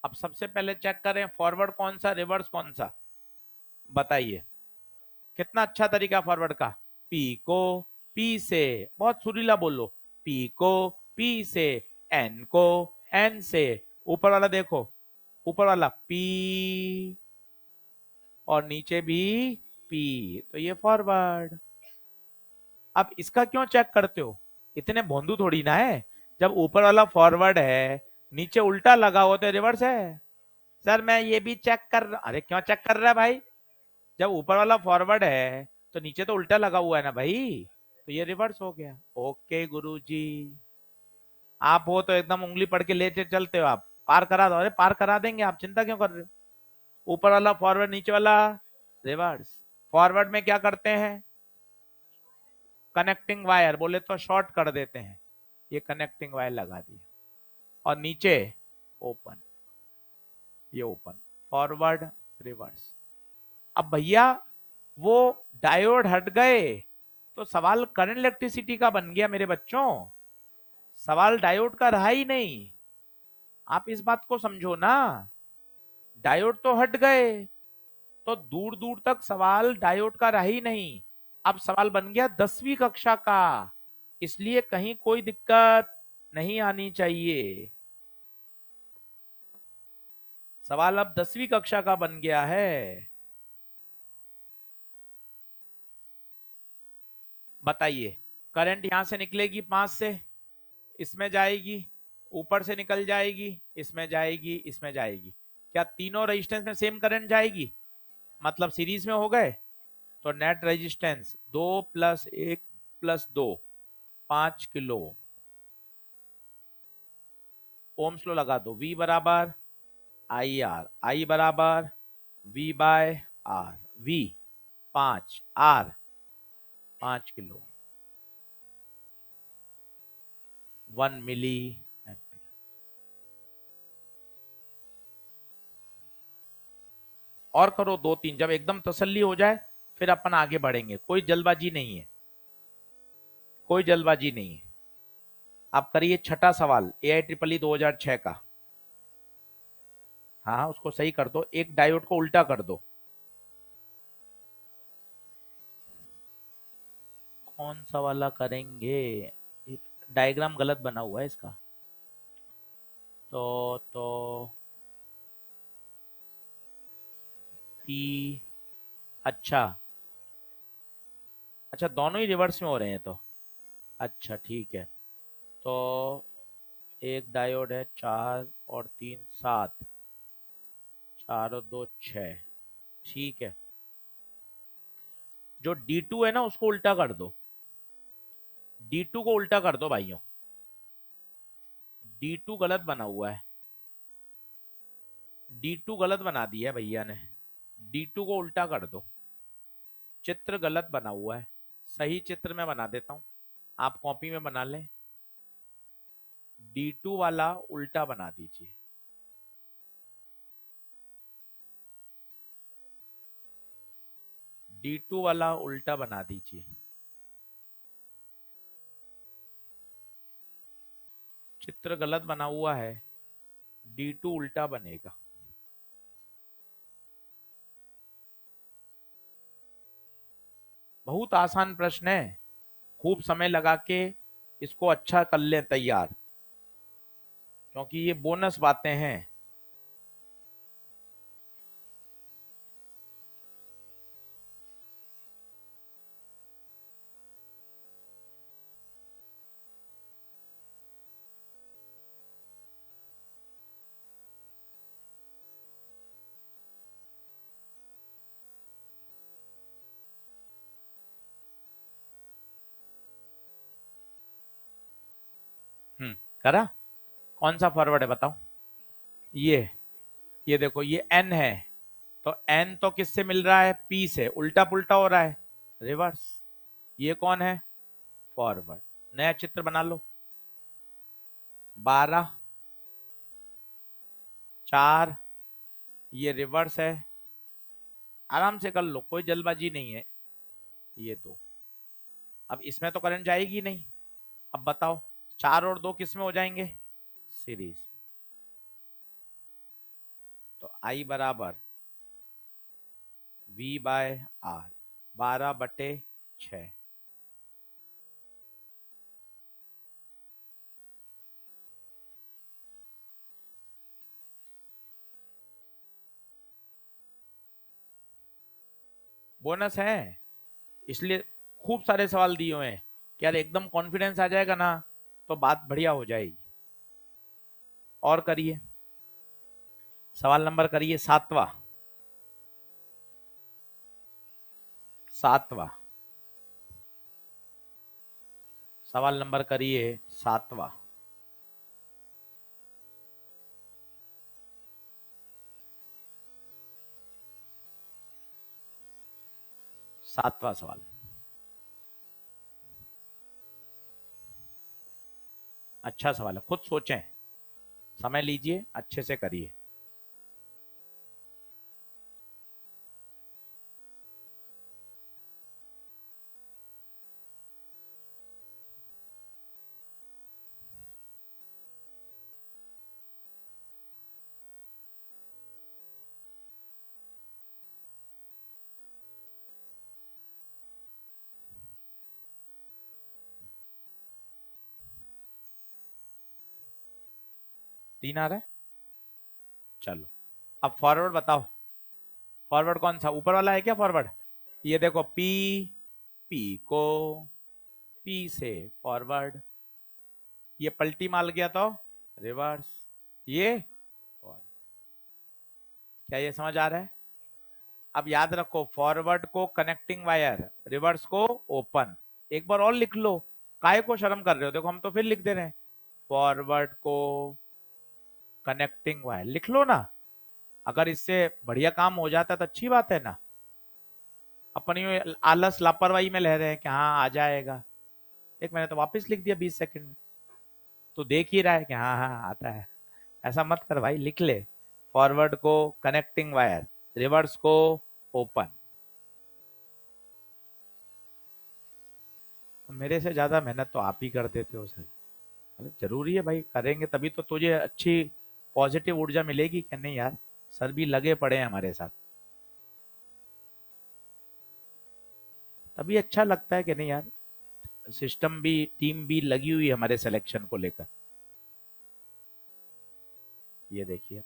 अब सबसे पहले चेक करें फॉरवर्ड कौन सा, रिवर्स कौन सा, बताइए। कितना अच्छा तरीका फॉरवर्ड का। पी को पी से, बहुत सुरीला बोलो, पी को पी से, एन को एन से, ऊपर वाला देखो, ऊपर वाला पी और नीचे भी पी, तो ये फॉरवर्ड। अब इसका क्यों चेक करते हो, इतने भोंदू थोड़ी ना है। जब ऊपर वाला फॉरवर्ड है, नीचे उल्टा लगा हो तो रिवर्स है। सर मैं ये भी चेक कर रहा, अरे क्यों चेक कर रहा है भाई, जब ऊपर वाला फॉरवर्ड है तो नीचे तो उल्टा लगा हुआ है ना भाई, तो ये रिवर्स हो गया। ओके गुरुजी, आप हो तो एकदम उंगली पड़ के लेते चलते हो, आप पार करा दो, अरे पार करा देंगे, आप चिंता क्यों कर रहे हो। ऊपर वाला फॉरवर्ड, नीचे वाला रिवर्स। फॉरवर्ड में क्या करते हैं, कनेक्टिंग वायर, बोले तो शॉर्ट कर देते हैं, ये कनेक्टिंग वायर लगा दिया, और नीचे ओपन, ये ओपन, फॉरवर्ड रिवर्स। अब भैया वो डायोड हट गए तो सवाल करंट इलेक्ट्रिसिटी का बन गया मेरे बच्चों, सवाल डायोड का रहा ही नहीं। आप इस बात को समझो ना, डायोड तो हट गए तो दूर दूर तक सवाल डायोड का रहा ही नहीं। अब सवाल बन गया 10वीं कक्षा का, इसलिए कहीं कोई दिक्कत नहीं आनी चाहिए। सवाल अब 10वीं कक्षा का बन गया है। बताइए, करंट यहां से निकलेगी 5 से, इसमें जाएगी, ऊपर से निकल जाएगी, इसमें जाएगी, इसमें जाएगी, क्या तीनों रेजिस्टेंस में सेम करंट जाएगी, मतलब सीरीज में हो गए, तो नेट रेजिस्टेंस 2 + 1 + 2, 5 किलो। ओम्स लो लगा दो, V बराबर IR, I बराबर V/R, V 5, R 5 kilo, 1 milliampere. और करो 2-3, जब एकदम तसल्ली हो जाए फिर अपन आगे बढ़ेंगे, कोई जल्दबाजी नहीं है, कोई जल्दबाजी नहीं है। आप करिए छठा सवाल, AIEEE 2006 का। हाँ उसको सही कर दो, एक डायोड को उल्टा कर दो। कौन सा वाला करेंगे, डायग्राम गलत बना हुआ है इसका, तो पी, अच्छा अच्छा दोनों ही रिवर्स में हो रहे हैं तो, अच्छा ठीक है। तो एक डायोड है 4 और 3 7, 4 और 2 6, ठीक है। जो D2 है ना उसको उल्टा कर दो, D2 को उल्टा कर दो भाइयों, D2 गलत बना हुआ है, D2 गलत बना दिया है भैया ने, D2 को उल्टा कर दो, चित्र गलत बना हुआ है, सही चित्र में बना देता हूं, आप कॉपी में बना लें। D2 वाला उल्टा बना दीजिए, D2 वाला उल्टा बना दीजिए, चित्र गलत बना हुआ है, D2 उल्टा बनेगा। बहुत आसान प्रश्न है, खूब समय लगा के इसको अच्छा कर लें तैयार, क्योंकि ये बोनस बातें हैं। करा, कौन सा फॉरवर्ड है बताओ, ये देखो ये N है, तो N तो किससे मिल रहा है, P से, उल्टा पुल्टा हो रहा है, रिवर्स। ये कौन है, फॉरवर्ड। नया चित्र बना लो, 12, 4, ये रिवर्स है, आराम से कर लो, कोई जल्दबाजी नहीं है। ये 2, अब इसमें तो करंट जाएगी नहीं, अब बताओ 4 और 2 किस में हो जाएंगे, सीरीज। आई बराबर V बाय आर, 12/6। बोनस है, इसलिए खूब सारे सवाल दिए हुए हैं कि यार एकदम कॉन्फिडेंस आ जाएगा ना तो बात बढ़िया हो जाएगी। और करिए, सवाल नंबर करिए सातवां। सातवां सवाल नंबर करिए सातवां। सातवां सवाल। अच्छा सवाल है, खुद सोचें, समय लीजिए, अच्छे से करिए। तीन आ रहा है, चलो अब फॉरवर्ड बताओ। फॉरवर्ड कौन सा, ऊपर वाला है क्या फॉरवर्ड? ये देखो पी, पी को पी से फॉरवर्ड, ये पलटी मार गया तो रिवर्स, ये forward। क्या ये समझ आ रहा है? अब याद रखो, फॉरवर्ड को कनेक्टिंग वायर, रिवर्स को ओपन। एक बार और लिख लो, काय को शर्म कर रहे हो, देखो हम तो फिर लिख दे रहे हैं, फॉरवर्ड को कनेक्टिंग वायर लिख लो ना। अगर इससे बढ़िया काम हो जाता तो अच्छी बात है ना। अपनी आलस लापरवाही में ले रहे हैं कि हाँ आ जाएगा, एक मैंने तो वापस लिख दिया 20 सेकंड में। तो देख ही रहा है कि हाँ हाँ आता है। ऐसा मत कर भाई, लिख ले, फॉरवर्ड को कनेक्टिंग वायर, रिवर्स को ओपन। मेरे से ज्यादा मेहनत तो आप ही कर देते हो सर। अरे जरूरी है भाई, करेंगे तभी तो तुझे अच्छी पॉजिटिव ऊर्जा मिलेगी कि नहीं यार, सर भी लगे पड़े हैं हमारे साथ, तभी अच्छा लगता है कि नहीं यार। सिस्टम भी, टीम भी लगी हुई है हमारे सिलेक्शन को लेकर। ये देखिए,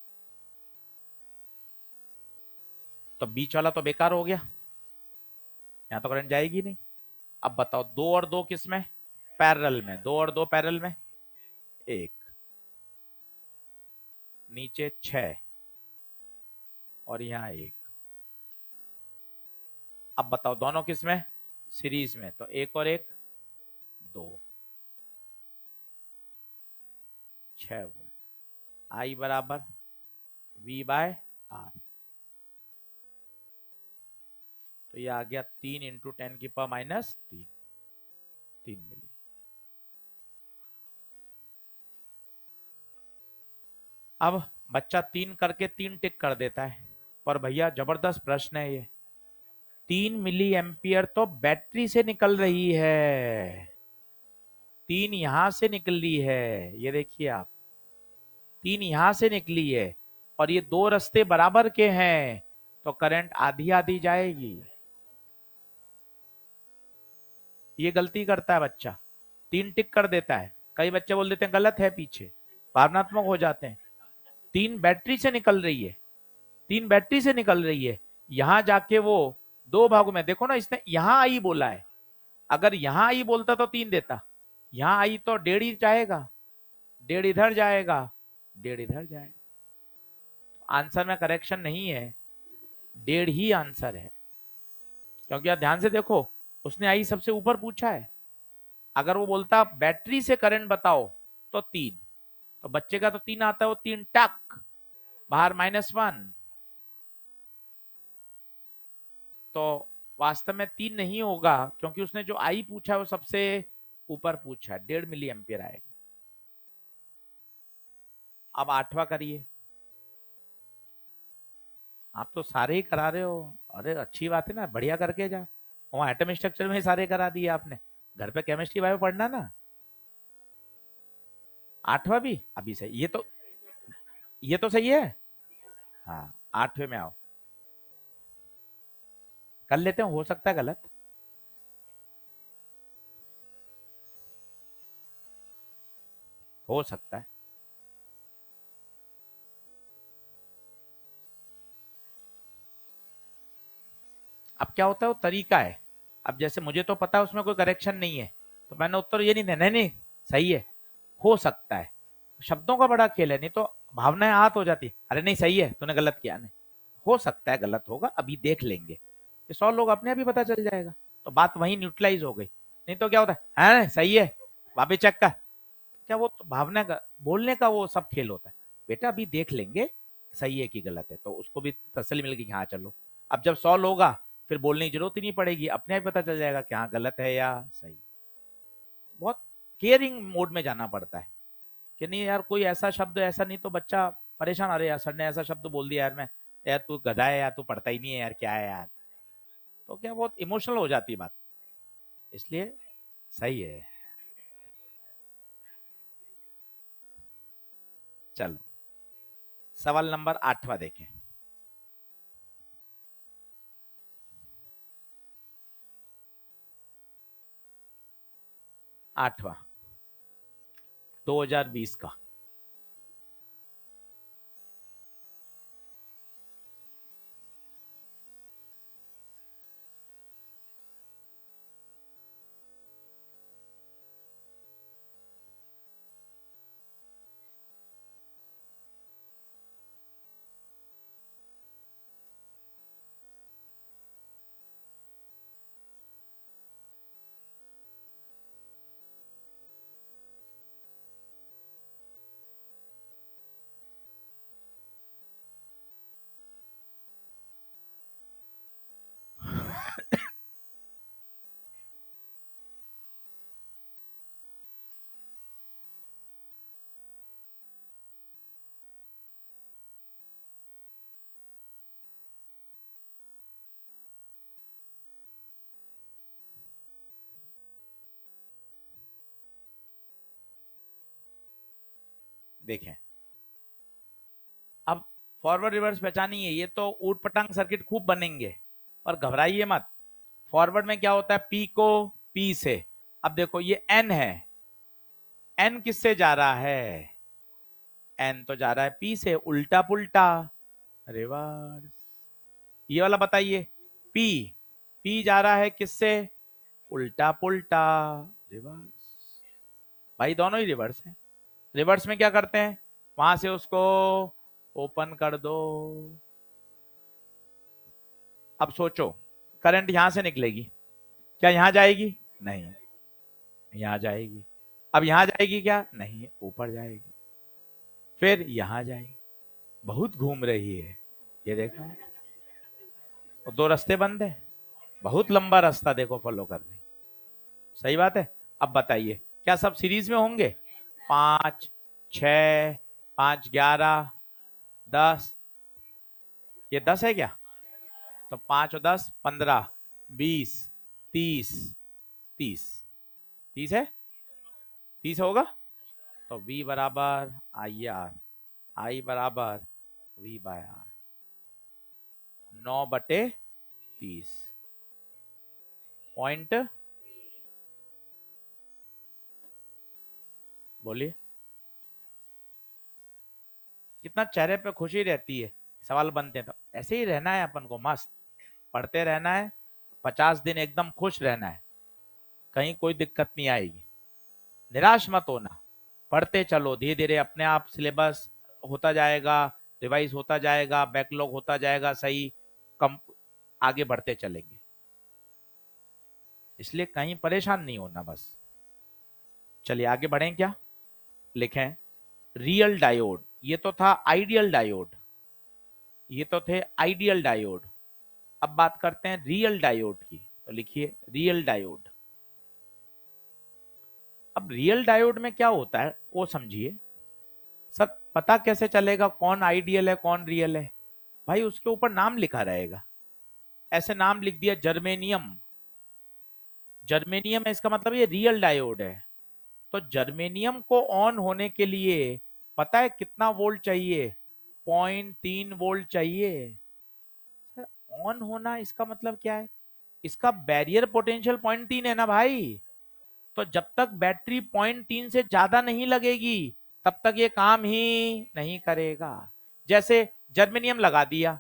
तो बीच वाला तो बेकार हो गया, यहाँ तो करंट जाएगी नहीं। अब बताओ, दो और दो किस में? पैरेलल में, दो और दो पैरेलल में, एक, नीचे 6 और यहाँ एक। अब बताओ दोनों किस में? सीरीज में, तो एक और एक, दो, 6 वोल्ट। आई बराबर V बाय आर, तो ये आ गया 3 × 10⁻³ 3 मिली। अब बच्चा 3 करके 3 टिक कर देता है, पर भैया जबरदस्त प्रश्न है ये। 3 मिली एम्पियर तो बैटरी से निकल रही है, 3 यहां से निकली है, ये देखिए आप, 3 यहां से निकली है, और ये दो रास्ते बराबर के हैं, तो करंट आधी आधी जाएगी। ये गलती करता है बच्चा, 3 टिक कर देता है, कई बच्चे बोल देते हैं गलत है, पीछे भावनात्मक हो जाते हैं। 3 बैटरी से निकल रही है, 3 बैटरी से निकल रही है, यहां जाके वो दो भागों में, देखो ना इसने यहां आई बोला है, अगर यहां आई बोलता तो 3 देता, यहां आई तो 1.5 ही जाएगा, 1.5 इधर जाएगा, 1.5 इधर जाएगा। आंसर में करेक्शन नहीं है, 1.5 ही आंसर है, क्योंकि आप ध्यान से देखो, उसने आई सबसे ऊपर पूछा है, अगर वो बोलता बैटरी से करंट बताओ तो 3, तो बच्चे का तो 3 आता है, वो 3 टक बाहर -1, तो वास्तव में 3 नहीं होगा, क्योंकि उसने जो आई पूछा है वो सबसे ऊपर पूछा है, 1.5 मिली एम्पियर आएगा। अब आठवां करिए, आप तो सारे ही करा रहे हो, अरे अच्छी बात है ना, बढ़िया करके जा, वहां एटॉमिक स्ट्रक्चर में ही सारे करा दिए आपने, घर पे केमिस्ट्री बायो पढ़ना ना। आठवां भी अभी सही, ये तो सही है। हाँ, 8वें में आओ, कर लेते हैं, हो सकता है गलत। हो सकता है। अब क्या होता है, वो तरीका है। अब जैसे मुझे तो पता है उसमें कोई करेक्शन नहीं है, तो मैंने उत्तर ये नहीं दिया, नहीं नहीं सही है, हो सकता है। शब्दों का बड़ा खेल है, नहीं तो भावनाएं हाथ हो जाती है, अरे नहीं सही है, तूने गलत किया, नहीं हो सकता है गलत होगा, अभी देख लेंगे। ये 100 लोग अपने आप ही पता चल जाएगा, तो बात वहीं न्यूट्रलाइज हो गई। नहीं तो क्या होता है सही है, वापिस चेक कर। क्या वो तो भावना का, बोलने का वो सब खेल होता है। बेटा अभी देख लेंगे सही है कि गलत है, तो उसको भी तसल्ली मिल गई कि हाँ चलो। अब जब 100 होगा फिर बोलने की जरूरत ही नहीं पड़ेगी, अपने आप ही पता चल जाएगा कि हाँ गलत है या सही। बहुत केयरिंग मोड में जाना पड़ता है कि नहीं यार, कोई ऐसा शब्द ऐसा नहीं तो बच्चा परेशान, अरे यार सर ने ऐसा शब्द बोल दिया यार, मैं यार तू गधा है यार, तू पढ़ता ही नहीं है यार, क्या है यार। तो क्या बहुत इमोशनल हो जाती है बात, इसलिए सही है। चलो सवाल नंबर 8वां देखें। 8वां 2020 का। देखें, अब फॉरवर्ड रिवर्स पहचानिए, ये तो ऊट पटांग सर्किट खूब बनेंगे, और घबराइए मत। फॉरवर्ड में क्या होता है, पी को पी से, अब देखो ये एन है, एन किससे जा रहा है, एन तो जा रहा है पी से, उल्टा पुल्टा रिवर्स। ये वाला बताइए, पी, पी जा रहा है किससे, उल्टा पुल्टा रिवर्स। भाई दोनों ही रिवर्स है। रिवर्स में क्या करते हैं, वहां से उसको ओपन कर दो। अब सोचो, करंट यहां से निकलेगी, क्या यहां जाएगी, नहीं, यहां जाएगी। अब यहां जाएगी क्या, नहीं, ऊपर जाएगी, फिर यहां जाएगी, बहुत घूम रही है। ये देखो, और दो रास्ते बंद है, बहुत लंबा रास्ता देखो फॉलो कर रही। सही बात है। अब बताइए क्या सब सीरीज में होंगे, 5, 6, 5, 11, 10, ये 10 है क्या, तो 5 और 10 15, 20, 30, 30, 30 है, 30 होगा। तो V बराबर आई आर, आई बराबर V/R, 9/30 पॉइंट, बोलिए। कितना चेहरे पे खुशी रहती है, सवाल बनते हैं तो ऐसे ही रहना है अपन को, मस्त पढ़ते रहना है, 50 दिन एकदम खुश रहना है, कहीं कोई दिक्कत नहीं आएगी। निराश मत होना, पढ़ते चलो, धीरे धीरे अपने आप सिलेबस होता जाएगा, रिवाइज होता जाएगा, बैकलॉग होता जाएगा, सही कम आगे बढ़ते चलेंगे, इसलिए कहीं परेशान नहीं होना बस। चलिए आगे बढ़ें क्या, लिखें रियल डायोड, ये तो था आइडियल डायोड, ये तो थे आइडियल डायोड। अब बात करते हैं रियल डायोड की, तो लिखिए रियल डायोड। अब रियल डायोड में क्या होता है वो समझिए। सर पता कैसे चलेगा कौन आइडियल है कौन रियल है, भाई उसके ऊपर नाम लिखा रहेगा, ऐसे नाम लिख दिया जर्मेनियम, जर्मेनियम है इसका मतलब ये रियल डायोड है। तो जर्मेनियम को ऑन होने के लिए पता है कितना वोल्ट चाहिए, 0.3 वोल्ट चाहिए। सर ऑन होना इसका मतलब क्या है? इसका बैरियर पोटेंशियल 0.3 है ना भाई। तो जब तक बैटरी 0.3 से ज्यादा नहीं लगेगी तब तक ये काम ही नहीं करेगा। जैसे जर्मेनियम लगा दिया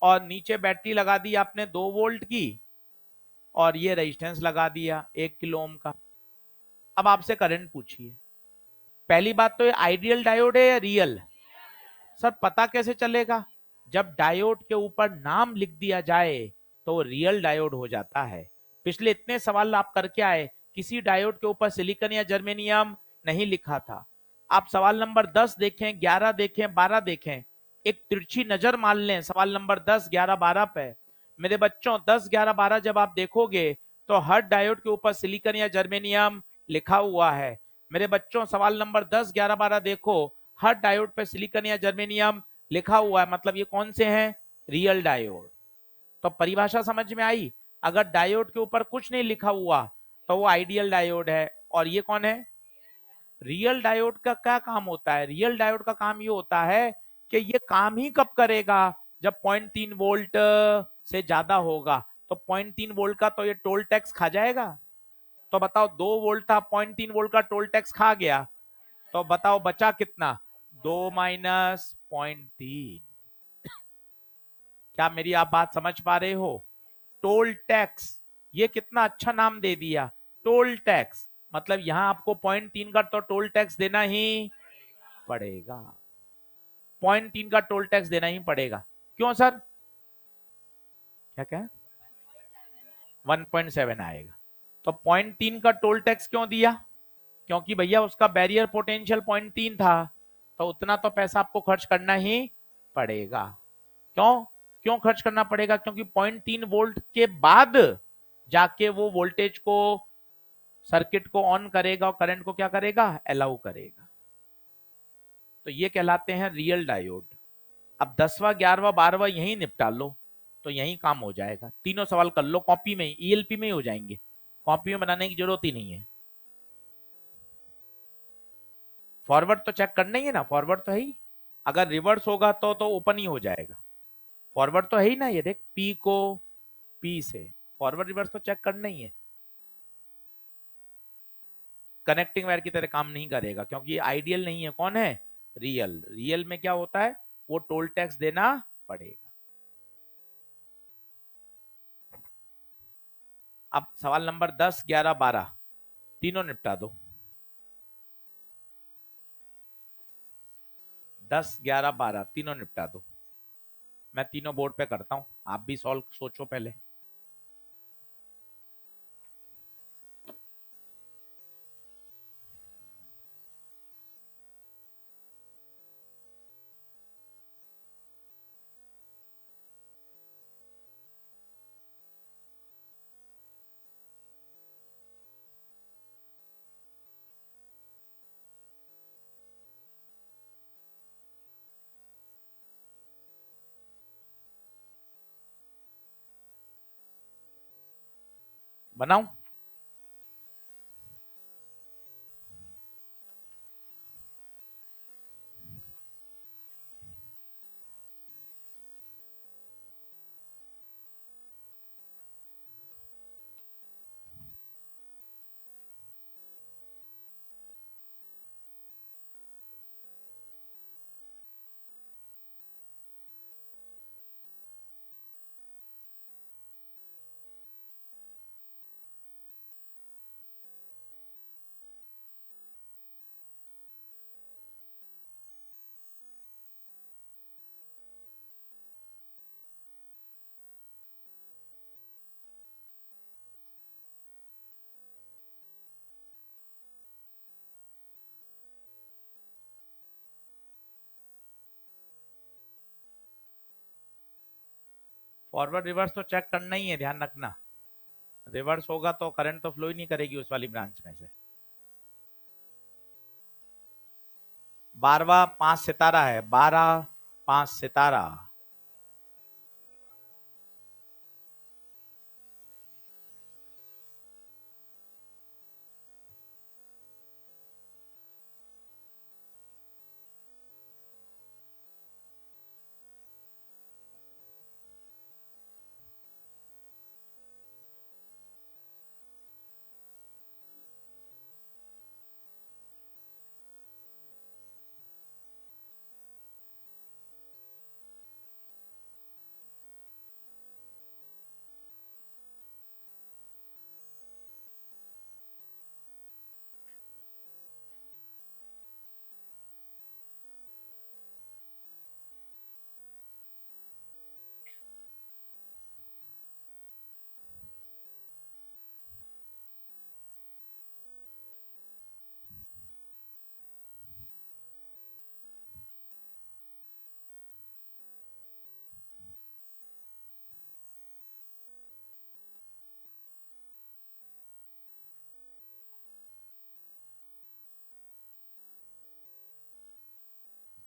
और नीचे बैटरी लगा दी आपने 2 वोल्ट की और ये रेजिस्टेंस लगा दिया 1 किलो ओम का। अब आपसे करंट पूछिए। पहली बात तो ये आइडियल डायोड है या रियल? सर पता कैसे चलेगा? जब डायोड के ऊपर नाम लिख दिया जाए तो रियल डायोड हो जाता है। पिछले इतने सवाल आप करके आए, किसी डायोड के ऊपर सिलिकॉन या जर्मेनियम नहीं लिखा था। आप सवाल नंबर 10 देखें, 11 देखें, 12 देखें, एक तिरछी नजर मान लें सवाल नंबर 10, 11, 12 पे। मेरे बच्चों 10, 11, 12 जब आप देखोगे तो हर डायोड के ऊपर सिलिकॉन या जर्मेनियम लिखा हुआ है। मेरे बच्चों सवाल नंबर 10, 11, 12 देखो, हर डायोड पे सिलिकॉन या जर्मेनियम लिखा हुआ है, मतलब ये कौन से हैं? Real diode. तो परिभाषा समझ में आई? अगर डायोड के ऊपर कुछ नहीं लिखा हुआ तो वो आइडियल डायोड है। और ये कौन है? रियल डायोड का क्या काम होता है? रियल डायोड का काम ये होता है कि ये काम ही कब करेगा? जब 0.3 वोल्ट से ज्यादा होगा। तो 0.3 वोल्ट का तो ये टोल टैक्स खा जाएगा। तो बताओ 2 वोल्ट था, 0.3 वोल्ट का टोल टैक्स खा गया, तो बताओ बचा कितना? 2 - 0.3। क्या मेरी आप बात समझ पा रहे हो? टोल टैक्स, ये कितना अच्छा नाम दे दिया, टोल टैक्स। मतलब यहां आपको 0.3 का तो टोल टैक्स देना ही पड़ेगा। 0.3 का टोल टैक्स देना ही पड़ेगा। क्यों सर? क्या क्या? 1.7 आएगा। तो 0.3 का टोल टैक्स क्यों दिया? क्योंकि भैया उसका बैरियर पोटेंशियल 0.3 था, तो उतना तो पैसा आपको खर्च करना ही पड़ेगा। क्यों? क्यों खर्च करना पड़ेगा? क्योंकि 0.3 वोल्ट के बाद जाके वो वोल्टेज को, सर्किट को ऑन करेगा और करंट को क्या करेगा? अलाउ करेगा। तो ये कहलाते हैं रियल डायोड। अब 10वां, 11वां, 12वां यही निपटा लो तो यही काम हो जाएगा। तीनों सवाल कर लो कॉपी में, ईएलपी में ही हो जाएंगे, कॉपी में बनाने की जरूरत ही नहीं है। फॉरवर्ड तो चेक करना ही है ना, फॉरवर्ड तो है ही। अगर रिवर्स होगा तो ओपन ही हो जाएगा। फॉरवर्ड तो है ही ना, ये देख, पी को पी से फॉरवर्ड रिवर्स तो चेक करना ही है। कनेक्टिंग वायर की तरह काम नहीं करेगा क्योंकि ये आइडियल नहीं है। कौन है? रियल। रियल में क्या होता है? वो टोल टैक्स देना पड़ेगा। अब सवाल नंबर 10, 11, 12 तीनों निपटा दो। 10, 11, 12 तीनों निपटा दो। मैं तीनों बोर्ड पे करता हूं, आप भी सॉल्व सोचो पहले। बनाऊं? फॉरवर्ड रिवर्स तो चेक करना ही है, ध्यान रखना। रिवर्स होगा तो करंट तो फ्लो ही नहीं करेगी उस वाली ब्रांच में से। 12वां 5 सितारा है, 12 5 सितारा।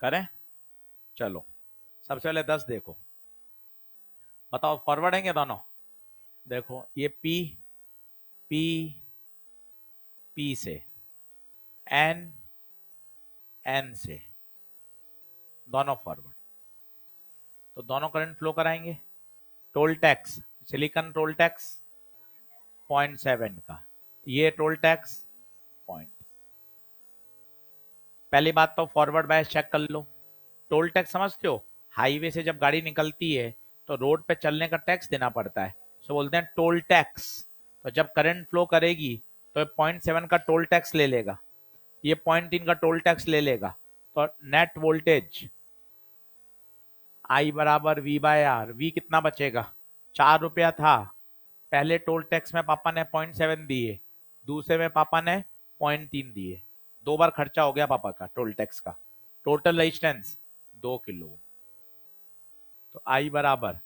करें? चलो, सबसे पहले 10 देखो, बताओ फॉरवर्ड है क्या दोनों? देखो ये पी, पी, पी से, एन, एन से, दोनों फॉरवर्ड, तो दोनों करंट फ्लो कराएंगे। Toll tax, silicon toll tax 0.7 का, ये टोल टैक्स पॉइंट। पहली बात तो फॉरवर्ड बायस चेक कर लो। टोल टैक्स समझते हो? हाईवे से जब गाड़ी निकलती है तो रोड पे चलने का टैक्स देना पड़ता है, सो बोलते हैं टोल टैक्स। तो जब करंट फ्लो करेगी तो 0.7 का टोल टैक्स ले लेगा, ये 0.3 का टोल टैक्स ले लेगा, तो नेट वोल्टेज आई बराबर वी बाय आर। वी कितना बचेगा? 4 रुपया था, पहले टोल टैक्स में पापा ने 0.7 दिए, दूसरे में पापा ने 0.3 दिए, 2 बार खर्चा हो गया पापा का टोल टैक्स का। टोटल रेजिस्टेंस 2 किलो, तो आई बराबर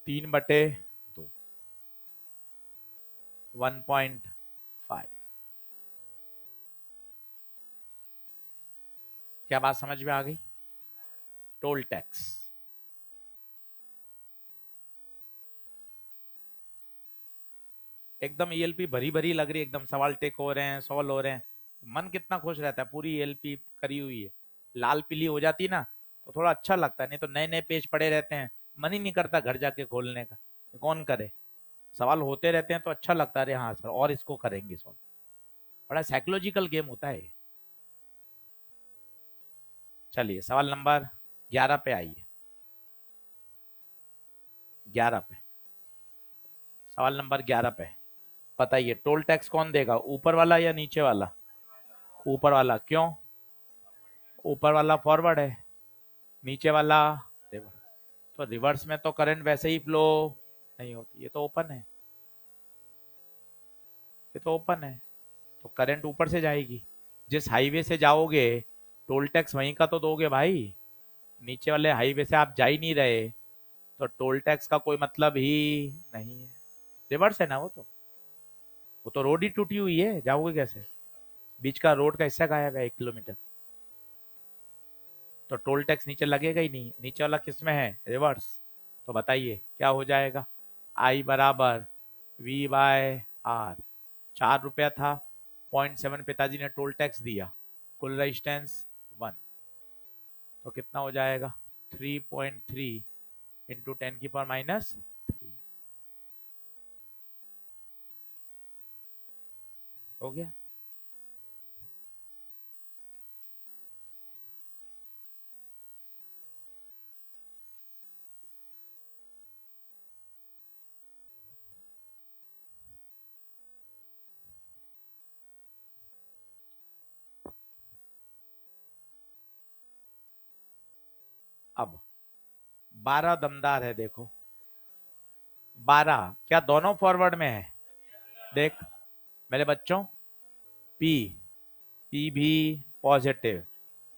3/2, 1.5। क्या बात समझ में आ गई? टोल टैक्स एकदम ईएलपी भरी भरी लग रही है, एकदम सवाल टेक हो रहे हैं, सॉल्व हो रहे हैं, मन कितना खुश रहता है। पूरी ईएलपी करी हुई है, लाल पीली हो जाती ना तो थोड़ा अच्छा लगता है, नहीं तो नए नए पेज पड़े रहते हैं, मन ही नहीं करता घर जाके खोलने का। कौन करे, सवाल होते रहते हैं तो अच्छा लगता है, अरे हाँ सर और इसको करेंगे सॉल्व। बड़ा साइकोलॉजिकल गेम होता है। चलिए सवाल नंबर 11 पे आइए, 11 पे, सवाल नंबर 11 पे बताइए, टोल टैक्स कौन देगा, ऊपर वाला या नीचे वाला? ऊपर वाला, क्यों? ऊपर वाला फॉरवर्ड है, नीचे वाला रिवर्स। तो रिवर्स में तो करंट वैसे ही फ्लो नहीं होती, ये तो ओपन है, ये तो ओपन है, तो करंट ऊपर से जाएगी। जिस हाईवे से जाओगे टोल टैक्स वहीं का तो दोगे भाई, नीचे वाले हाईवे से आप जा ही नहीं रहे, तो टोल टैक्स का कोई मतलब ही नहीं है। रिवर्स है ना वो तो रोड ही टूटी हुई है, जाओगे कैसे? बीच का रोड का हिस्सा गायब है 1 किलोमीटर, तो टोल टैक्स नीचे लगेगा ही नहीं। नीचे वाला किस में है? रिवर्स। तो बताइए क्या हो जाएगा? आई बराबर वी बाय आर। 4 रुपया था, 0.7 पिताजी ने टोल टैक्स दिया, कुल रेजिस्टेंस 1, तो कितना हो जाएगा? 3.3 इंटू 10⁻³ हो गया। अब 12 दमदार है, देखो 12 क्या दोनों फॉरवर्ड में है? देख मेरे बच्चों, पी, पी भी पॉजिटिव,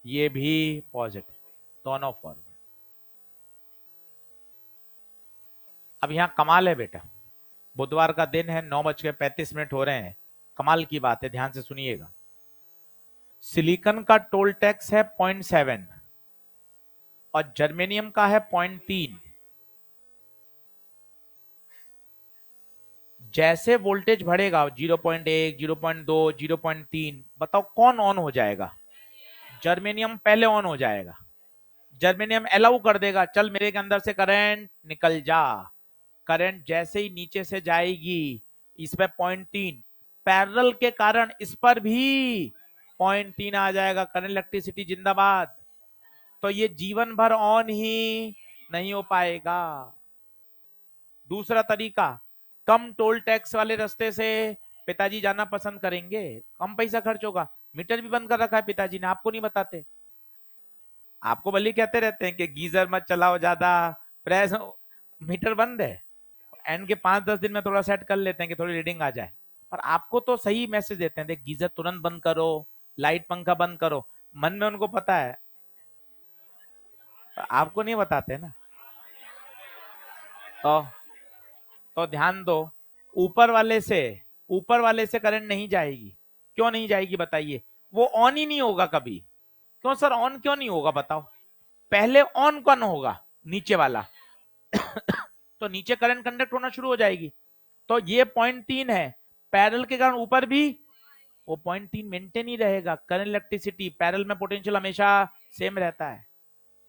ये भी पॉजिटिव, दोनों फॉरवर्ड। अब यहाँ कमाल है बेटा, बुधवार का दिन है, 9:35 हो रहे हैं, कमाल की बात है, ध्यान से सुनिएगा। सिलिकॉन का टोल टैक्स है 0.7 और जर्मेनियम का है 0.3। जैसे वोल्टेज बढ़ेगा 0.1, 0.2, 0.3, बताओ कौन ऑन हो जाएगा? जर्मेनियम पहले ऑन हो जाएगा, जर्मेनियम अलाउ कर देगा, चल मेरे के अंदर से करंट निकल जा। करंट जैसे ही नीचे से जाएगी, इस पे 0.3, पैरेलल के कारण इस पर भी 0.3 आ जाएगा, करंट इलेक्ट्रिसिटी जिंदाबाद। तो ये जीवन भर ऑन ही नहीं हो पाएगा। दूसरा तरीका, कम टोल टैक्स वाले रास्ते से पिताजी जाना पसंद करेंगे, कम पैसा खर्च होगा। मीटर भी बंद कर रखा है पिताजी ने, आपको नहीं बताते। आपको भले कहते रहते हैं कि गीजर मत चलाओ ज्यादा, प्रेस, मीटर बंद है, एंड के 5-10 दिन में थोड़ा सेट कर लेते हैं कि थोड़ी रीडिंग आ जाए, पर आपको तो सही मैसेज देते हैं, देख गीजर तुरंत बंद करो, लाइट पंखा बंद करो, मन में उनको पता है, तो आपको नहीं बताते ना। तो ध्यान दो, ऊपर वाले से, ऊपर वाले से करंट नहीं जाएगी। क्यों नहीं जाएगी बताइए? वो ऑन ही नहीं होगा कभी, क्यों सर ऑन क्यों नहीं होगा बताओ? पहले ऑन कौन होगा? नीचे वाला। तो नीचे करंट कंडक्ट होना शुरू हो जाएगी। तो ये 0.3 है, पैरेलल के कारण ऊपर भी वो 0.3 मेंटेन ही रहेगा। करंट इलेक्ट्रिसिटी पैरेलल में पोटेंशियल हमेशा सेम रहता है,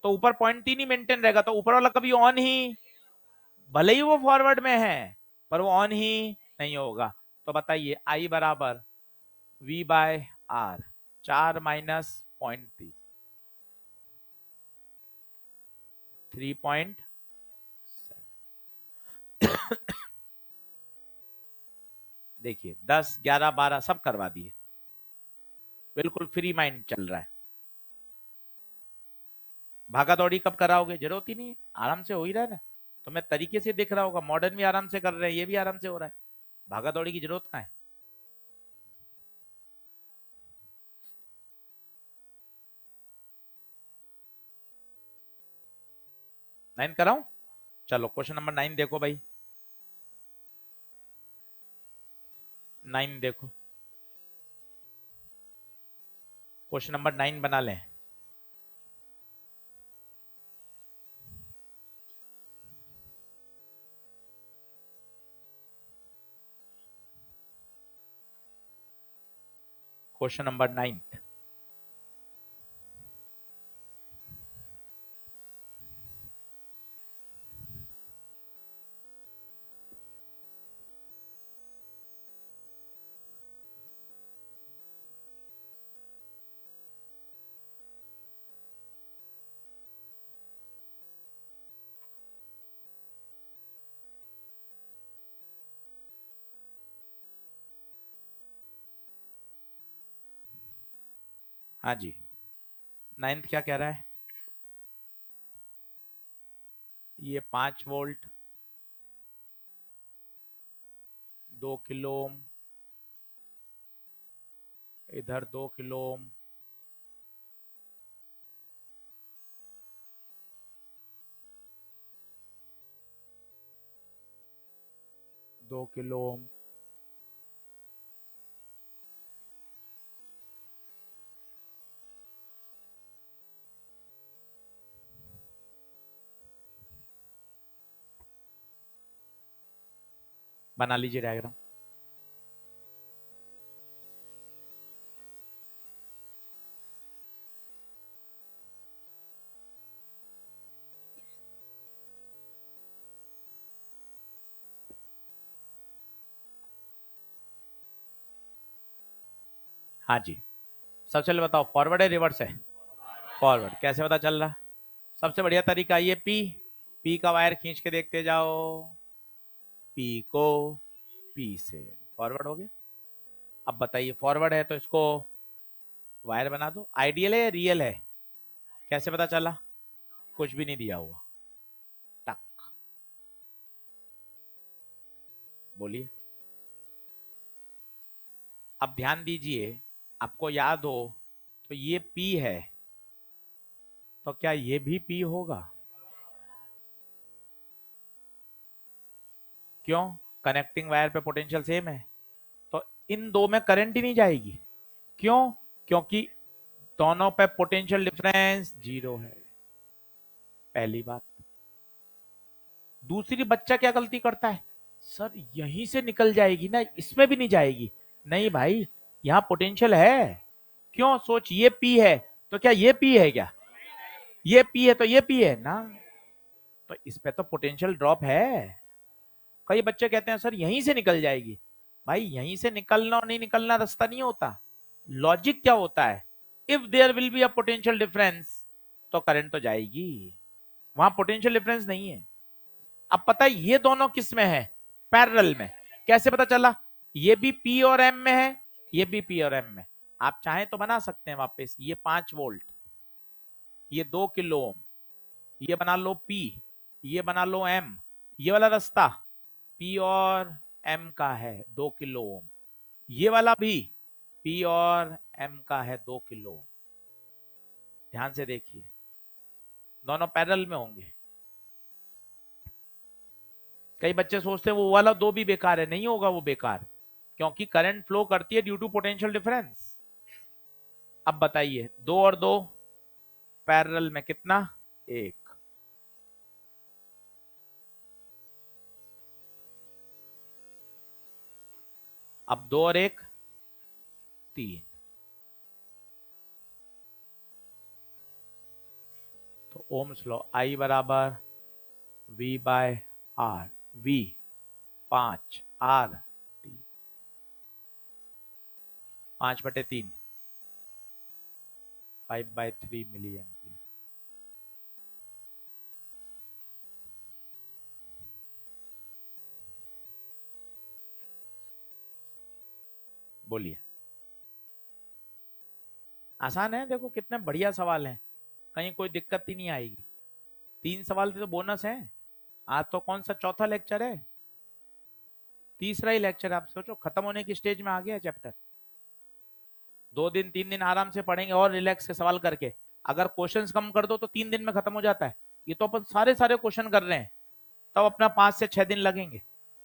तो ऊपर 0.3 ही मेंटेन रहेगा। तो ऊपर वाला कभी ऑन ही, भले ही वो फॉरवर्ड में है पर वो ऑन ही नहीं होगा। तो बताइए आई बराबर V बाय आर, 4 माइनस 0.3, 3. देखिए 10, 11, 12 सब करवा दिए, बिल्कुल फ्री माइंड चल रहा है। भागा दौड़ी कब कराओगे? जरूरत ही नहीं है, आराम से हो ही रहा है ना। तो मैं तरीके से दिख रहा होगा, मॉडर्न भी आराम से कर रहे हैं, ये भी आराम से हो रहा है, भागा दौड़ी की जरूरत कहाँ है? नाइन कराऊं? चलो क्वेश्चन नंबर 9 देखो भाई, 9 देखो, क्वेश्चन नंबर 9 बना लें। क्वेश्चन नंबर 9, हाँ जी, 9th क्या कह रहा है? ये 5 वोल्ट, 2 किलो ओम, इधर 2 किलो ओम, दो किलो ओम, बना लीजिए डायग्राम। हाँ जी, सबसे पहले बताओ फॉरवर्ड है रिवर्स है? फॉरवर्ड। कैसे पता चल रहा? सबसे बढ़िया तरीका ये पी का वायर खींच के देखते जाओ, पी को पी से फॉरवर्ड हो गया। अब बताइए फॉरवर्ड है तो इसको वायर बना दो। आइडियल है या रियल है? कैसे पता चला? कुछ भी नहीं दिया हुआ, टक। बोलिए। अब ध्यान दीजिए, आपको याद हो तो ये पी है, तो क्या ये भी पी होगा? क्यों? कनेक्टिंग वायर पे पोटेंशियल सेम है, तो इन दो में करंट ही नहीं जाएगी। क्यों? क्योंकि दोनों पे पोटेंशियल डिफरेंस जीरो है, पहली बात। दूसरी, बच्चा क्या गलती करता है, सर यहीं से निकल जाएगी ना, इसमें भी नहीं जाएगी। नहीं भाई, यहां पोटेंशियल है। क्यों? सोच, ये पी है तो क्या ये पी है क्या? ये पी है तो ये पी है ना, तो इस पे तो पोटेंशियल ड्रॉप है। कई बच्चे कहते हैं सर यहीं से निकल जाएगी। भाई यहीं से निकलना और नहीं निकलना रास्ता नहीं होता। लॉजिक क्या होता है, if there will be a potential difference तो करंट तो जाएगी, वहां पोटेंशियल डिफरेंस नहीं है। अब पता है ये दोनों किस में है? पैरेलल में। कैसे पता चला? ये भी पी और एम में है, ये भी पी और एम में। आप चाहें तो बना सकते हैं वापस, ये 5 वोल्ट, ये 2 किलो ओम, ये बना लो पी, ये बना लो एम। ये वाला रास्ता पी और एम का है 2 किलो ओम, ये वाला भी पी और एम का है 2 किलो ओम। ध्यान से देखिए, दोनों पैरेलल में होंगे। कई बच्चे सोचते हैं वो वाला दो भी बेकार है, नहीं होगा वो बेकार, क्योंकि करंट फ्लो करती है ड्यू टू पोटेंशियल डिफरेंस। अब बताइए, 2 और 2 पैरेलल में कितना, एक। अब 2 और 1 3। तो ओम्स लॉ I बराबर V by R, V 5 R 5/3 5/3 milliampere. बोलिए, आसान है? देखो कितने बढ़िया सवाल हैं, कहीं कोई दिक्कत ही नहीं आएगी। 3 सवाल थे तो बोनस है। आज तो कौन सा चौथा लेक्चर है, तीसरा ही लेक्चर। आप सोचो खत्म होने की स्टेज में आ गया चैप्टर। 2 दिन 3 दिन आराम से पढ़ेंगे और रिलैक्स से सवाल करके। अगर क्वेश्चंस कम कर दो तो 3 दिन में खत्म हो जाता है। ये तो अपन सारे सारे क्वेश्चन कर रहे हैं, तब तो अपना 5 से 6 दिन लगेंगे।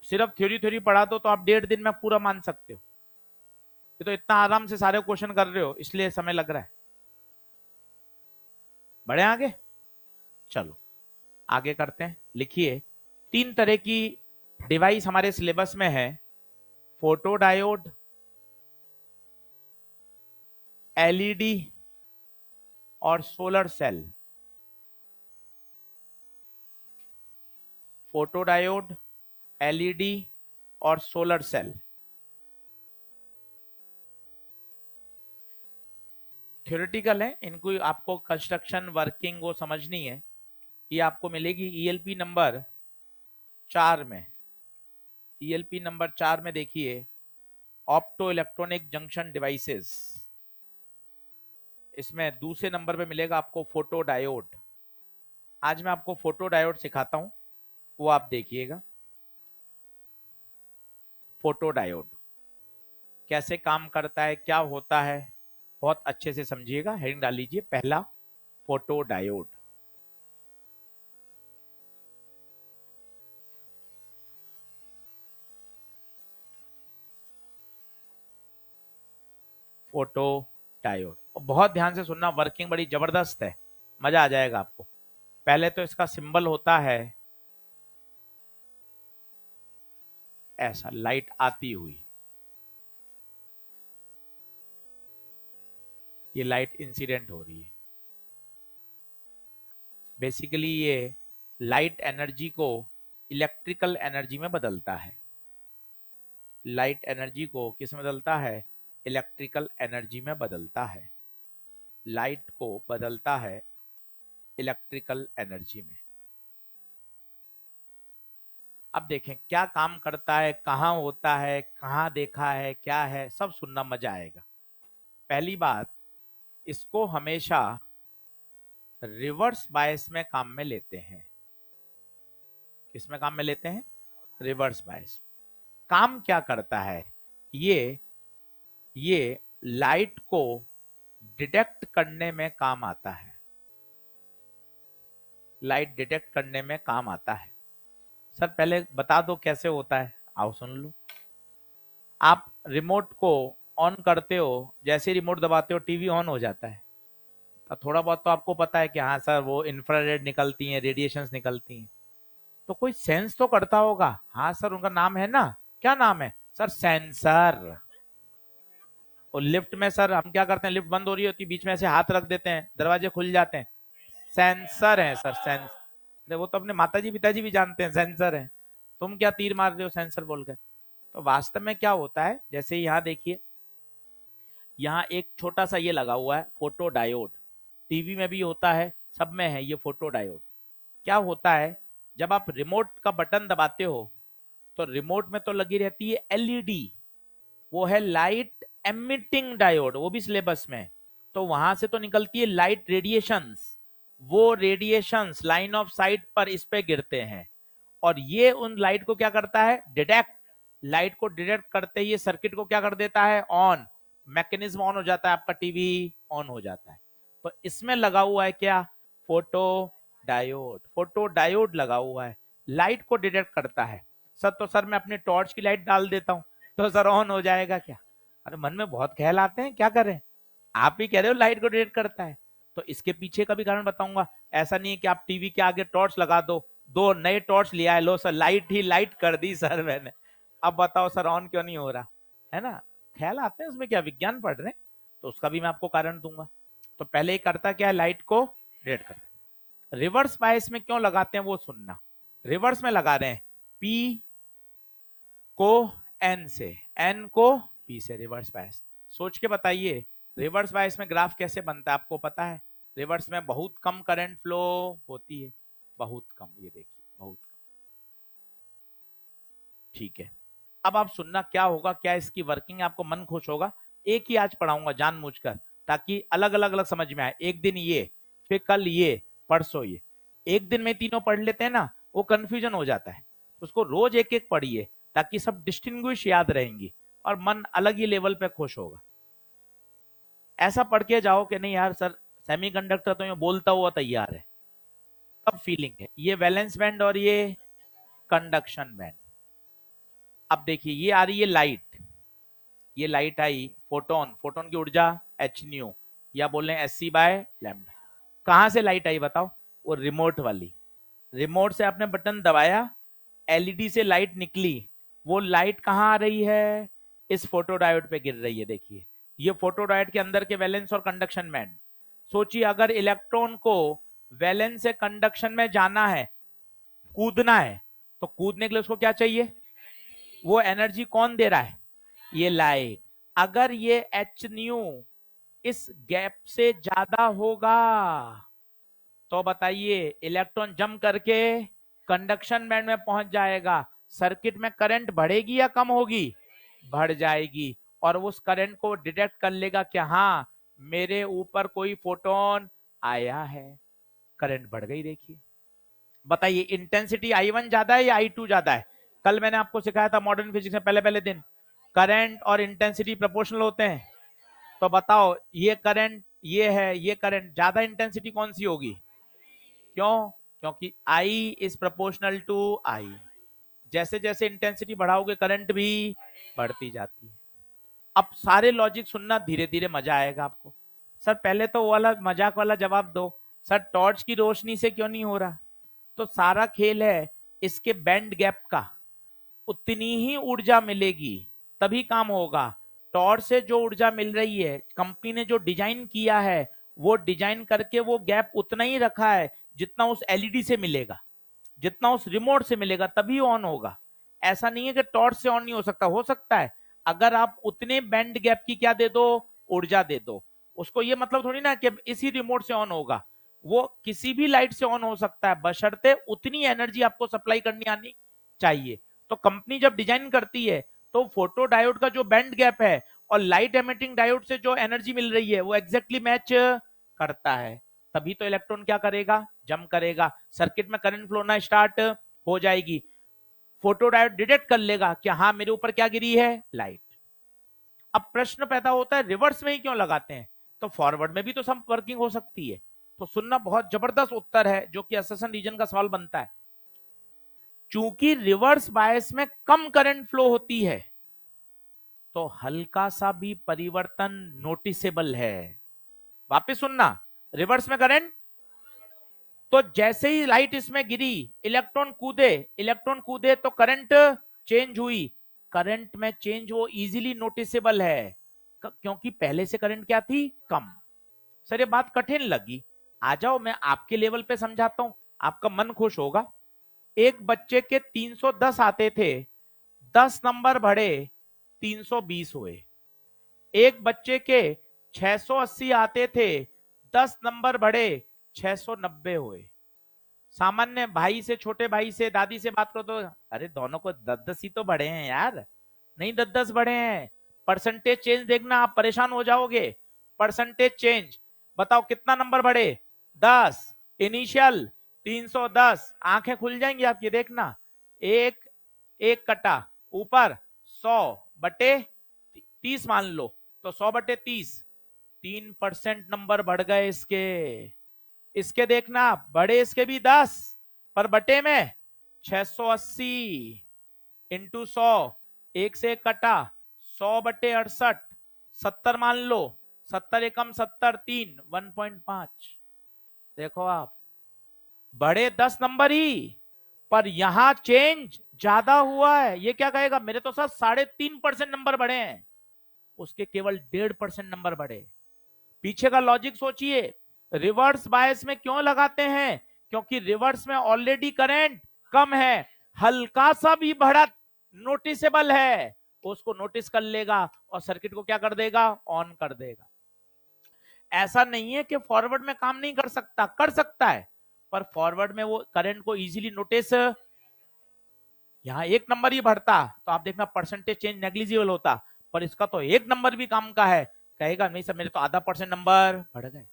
सिर्फ थ्योरी थ्योरी पढ़ा दो तो आप 1.5 दिन में पूरा मान सकते हो। ये तो इतना आराम से सारे क्वेश्चन कर रहे हो इसलिए समय लग रहा है। बढ़े आगे, चलो आगे करते हैं। लिखिए, 3 तरह की डिवाइस हमारे सिलेबस में है, फोटो डायोड, एलईडी और solar cell. Photo diode, LED और सोलर सेल। थ्योरेटिकल है, इनको आपको कंस्ट्रक्शन वर्किंग वो समझनी है। ये आपको मिलेगी ईएलपी नंबर 4 में। ईएलपी नंबर 4 में देखिए, ऑप्टो इलेक्ट्रॉनिक जंक्शन डिवाइसेस। इसमें दूसरे नंबर पे मिलेगा आपको फोटो डायोड। आज मैं आपको फोटो डायोड सिखाता हूं, वो आप देखिएगा। फोटो डायोड कैसे काम करता है, क्या होता है, बहुत अच्छे से समझिएगा। हेडिंग डाल लीजिए, पहला फोटो डायोड। फोटो डायोड, बहुत ध्यान से सुनना, वर्किंग बड़ी जबरदस्त है, मजा आ जाएगा आपको। पहले तो इसका सिंबल होता है ऐसा, लाइट आती हुई, ये लाइट इंसिडेंट हो रही है। बेसिकली ये लाइट एनर्जी को इलेक्ट्रिकल एनर्जी में बदलता है। लाइट एनर्जी को किस में बदलता है, इलेक्ट्रिकल एनर्जी में बदलता है। लाइट को बदलता है इलेक्ट्रिकल एनर्जी में। अब देखें क्या काम करता है, कहां होता है, कहां देखा है, क्या है, सब सुनना, मजा आएगा। पहली बात, इसको हमेशा रिवर्स बायस में काम में लेते हैं। किस में काम में लेते हैं, रिवर्स बायस। काम क्या करता है, ये लाइट को डिटेक्ट करने में काम आता है। लाइट डिटेक्ट करने में काम आता है। सर पहले बता दो कैसे होता है, आओ सुन लो। आप रिमोट को ऑन करते हो, जैसे रिमोट दबाते हो टीवी ऑन हो जाता है। तो थोड़ा बहुत तो आपको पता है कि हाँ सर वो इंफ्रारेड निकलती हैं, रेडिएशंस निकलती हैं, तो कोई सेंस तो करता होगा। हाँ सर उनका नाम है ना, क्या नाम है सर, सेंसर। और लिफ्ट में सर हम क्या करते हैं, लिफ्ट बंद हो रही होती, बीच में ऐसे हाथ रख देते हैं, दरवाजे खुल जाते हैं, सेंसर है सर, सेंस। वो तो अपने माताजी पिताजी भी जानते हैं सेंसर है, तुम क्या तीर मार रहे हो सेंसर बोल के। तो वास्तव में क्या होता है, जैसे यहाँ देखिए, यहाँ एक छोटा सा ये लगा हुआ है फोटो डायोड। टीवी में भी होता है, सब में है ये फोटो डायोड। क्या होता है, जब आप रिमोट का बटन दबाते हो तो रिमोट में तो लगी रहती है एलईडी, वो है लाइट एमिटिंग डायोड, वो भी सिलेबस में। तो वहां से तो निकलती है लाइट रेडिएशंस, वो रेडिएशंस लाइन ऑफ साइट पर इस पे गिरते हैं, और ये उन लाइट को क्या करता है, डिटेक्ट। लाइट को डिटेक्ट करते ही सर्किट को क्या कर देता है, ऑन, मैकेनिज्म ऑन हो जाता है, आपका टीवी ऑन हो जाता है। तो इसमें लगा हुआ है क्या, फोटो डायोड। फोटो डायोड लगा हुआ है, लाइट को डिटेक्ट करता है। सर तो सर मैं अपनी टॉर्च की लाइट डाल देता हूं तो सर ऑन हो जाएगा क्या? अरे मन में बहुत ख्याल आते हैं, क्या करें, आप ही कह रहे हो लाइट को डिटेक्ट करता है। तो इसके पीछे का भी कारण बताऊंगा। ऐसा नहीं है कि आप टीवी के आगे टॉर्च लगा दो, 2 नए टॉर्च ले आए, लो सर लाइट ही लाइट कर दी सर मैंने, अब बताओ सर ऑन क्यों नहीं हो रहा, है ना। ख्याल आते हैं उसमें, क्या विज्ञान पढ़ रहे हैं, तो उसका भी मैं आपको कारण दूंगा। तो पहले ही करता क्या है, लाइट को रेड कर। रिवर्स बायस में क्यों लगाते हैं वो सुनना। रिवर्स में लगा रहे हैं, पी को एन से, एन को पी से, रिवर्स बायस। सोच के बताइए, रिवर्स बायस में ग्राफ कैसे बनता है आपको पता है। रिवर्स में बहुत कम करंट फ्लो होती है, बहुत कम, ये देखिए बहुत कम। ठीक है, अब आप सुनना क्या होगा, क्या इसकी वर्किंग, आपको मन खुश होगा। एक ही आज पढ़ाऊंगा जानबूझकर, ताकि अलग अलग अलग समझ में आए। एक दिन ये, फिर कल ये, परसों ये, एक दिन में तीनों पढ़ लेते हैं ना, वो कंफ्यूजन हो जाता है। तो उसको रोज एक एक पढ़िए, ताकि सब डिस्टिंग्विश याद रहेंगी और मन अलग ही लेवल पे खुश होगा। ऐसा पढ़ के जाओ कि नहीं यार सर, सेमीकंडक्टर तो ये बोलता हुआ तैयार है, तब फीलिंग है। ये वैलेंस बैंड और ये कंडक्शन बैंड। अब देखिए ये आ रही है लाइट, ये लाइट आई, फोटोन, फोटोन की ऊर्जा एच न्यू, या बोले एस बाय लैम्डा। कहां से लाइट आई बताओ, वो रिमोट वाली, रिमोट से आपने बटन दबाया, एलईडी से लाइट निकली, वो लाइट कहां आ रही है, इस फोटोडायोड पे गिर रही है। देखिए ये फोटोडायोड के अंदर के वैलेंस और कंडक्शन बैंड। सोचिए अगर इलेक्ट्रॉन को वैलेंस से कंडक्शन में जाना है, कूदना है, तो कूदने के लिए उसको क्या चाहिए, वो एनर्जी कौन दे रहा है, ये लाइट। अगर ये एच न्यू इस गैप से ज्यादा होगा, तो बताइए इलेक्ट्रॉन जम करके कंडक्शन बैंड में पहुंच जाएगा, सर्किट में करंट बढ़ेगी या कम होगी, बढ़ जाएगी। और उस करंट को डिटेक्ट कर लेगा कि हाँ मेरे ऊपर कोई फोटोन आया है, करंट बढ़ गई। देखिए बताइए इंटेंसिटी I1 ज्यादा है या I2 ज्यादा है। कल मैंने आपको सिखाया था मॉडर्न फिजिक्स में पहले पहले दिन, करंट और इंटेंसिटी प्रोपोर्शनल होते हैं। तो बताओ ये करंट ये है, ये करंट, ज्यादा इंटेंसिटी कौन सी होगी, क्यों, क्योंकि I is proportional to I। जैसे जैसे इंटेंसिटी बढ़ाओगे करंट भी बढ़ती जाती है। अब सारे लॉजिक सुनना, धीरे धीरे मजा आएगा आपको। सर पहले तो वो वाला मजाक वाला जवाब दो, सर टॉर्च की रोशनी से क्यों नहीं हो रहा। तो सारा खेल है इसके बैंड गैप का, उतनी ही ऊर्जा मिलेगी तभी काम होगा। टॉर्च से जो ऊर्जा मिल रही है, कंपनी ने जो डिजाइन किया है, वो डिजाइन करके वो गैप उतना ही रखा है जितना उस एलईडी से मिलेगा, जितना उस रिमोट से मिलेगा, तभी ऑन होगा। ऐसा नहीं है कि टॉर्च से ऑन नहीं हो सकता है, अगर आप उतने बैंड गैप की क्या दे दो, ऊर्जा दे दो उसको। ये मतलब थोड़ी ना कि इसी रिमोट से ऑन होगा, वो किसी भी लाइट से ऑन हो सकता है, बशर्ते उतनी एनर्जी आपको सप्लाई करनी आनी चाहिए। तो कंपनी जब डिजाइन करती है, तो फोटो डायोड का जो बैंड गैप है और लाइट एमिटिंग डायोड से जो एनर्जी मिल रही है, वो एग्जैक्टली मैच करता है। तभी तो इलेक्ट्रॉन क्या करेगा, जम करेगा, सर्किट में करंट फ्लो ना स्टार्ट हो जाएगी, फोटो डायोड डिटेक्ट कर लेगा कि हाँ मेरे ऊपर क्या गिरी है, लाइट। अब प्रश्न पैदा होता है रिवर्स में ही क्यों लगाते हैं, तो फॉरवर्ड में भी तो सब वर्किंग हो सकती है। तो सुनना, बहुत जबरदस्त उत्तर है जो कि अससन रीजन का सवाल बनता है। चूंकि रिवर्स बायस में कम करंट फ्लो होती है, तो हल्का सा भी परिवर्तन नोटिसेबल है। वापस सुनना, रिवर्स में करंट, तो जैसे ही लाइट इसमें गिरी, इलेक्ट्रॉन कूदे, इलेक्ट्रॉन कूदे तो करंट चेंज हुई, करंट में चेंज वो इजीली नोटिसेबल है, क्योंकि पहले से करंट क्या थी, कम। सर ये बात कठिन लगी, आ जाओ मैं आपके लेवल पे समझाता हूं, आपका मन खुश होगा। एक बच्चे के 310 आते थे, 10 नंबर बढ़े 320 हुए। एक बच्चे के 680 आते थे, 10 नंबर बढ़े 690 हुए। सामान्य भाई से, छोटे भाई से, दादी से बात करो तो अरे दोनों को 10-10 ही तो बढ़े हैं यार, नहीं 10-10 बढ़े हैं। परसेंटेज चेंज देखना, आप परेशान हो जाओगे। परसेंटेज चेंज बताओ कितना नंबर बढ़े, 10, इनिशियल 310, आंखें खुल जाएंगी आपकी, देखना। एक एक कटा ऊपर 100/30 मान लो, तो 100/30, 3% नंबर बढ़ गए इसके। इसके देखना बड़े, इसके भी 10, पर बटे में 680 इंटू 100, एक से एक कटा, 100/68, 70 मान लो, 70 एकम 70 3 1.5। देखो आप, बढ़े 10 नंबर ही, पर यहां चेंज ज्यादा हुआ है। ये क्या कहेगा, मेरे तो सर 3.5% नंबर बढ़े हैं, उसके केवल 1.5% नंबर बढ़े। पीछे का लॉजिक सोचिए। रिवर्स बायस में क्यों लगाते हैं, क्योंकि रिवर्स में ऑलरेडी करंट कम है, हल्का सा भी बढ़त नोटिसेबल है, उसको नोटिस कर लेगा और सर्किट को क्या कर देगा, ऑन कर देगा। ऐसा नहीं है कि फॉरवर्ड में काम नहीं कर सकता, कर सकता है, पर फॉरवर्ड में वो करंट को इजीली नोटिस, यहां एक नंबर ही बढ़ता तो आप देखना परसेंटेज चेंज नेग्लिजिबल होता, पर इसका तो एक नंबर भी काम का है, कहेगा नहीं सर मेरे तो आधा परसेंट नंबर बढ़ गए।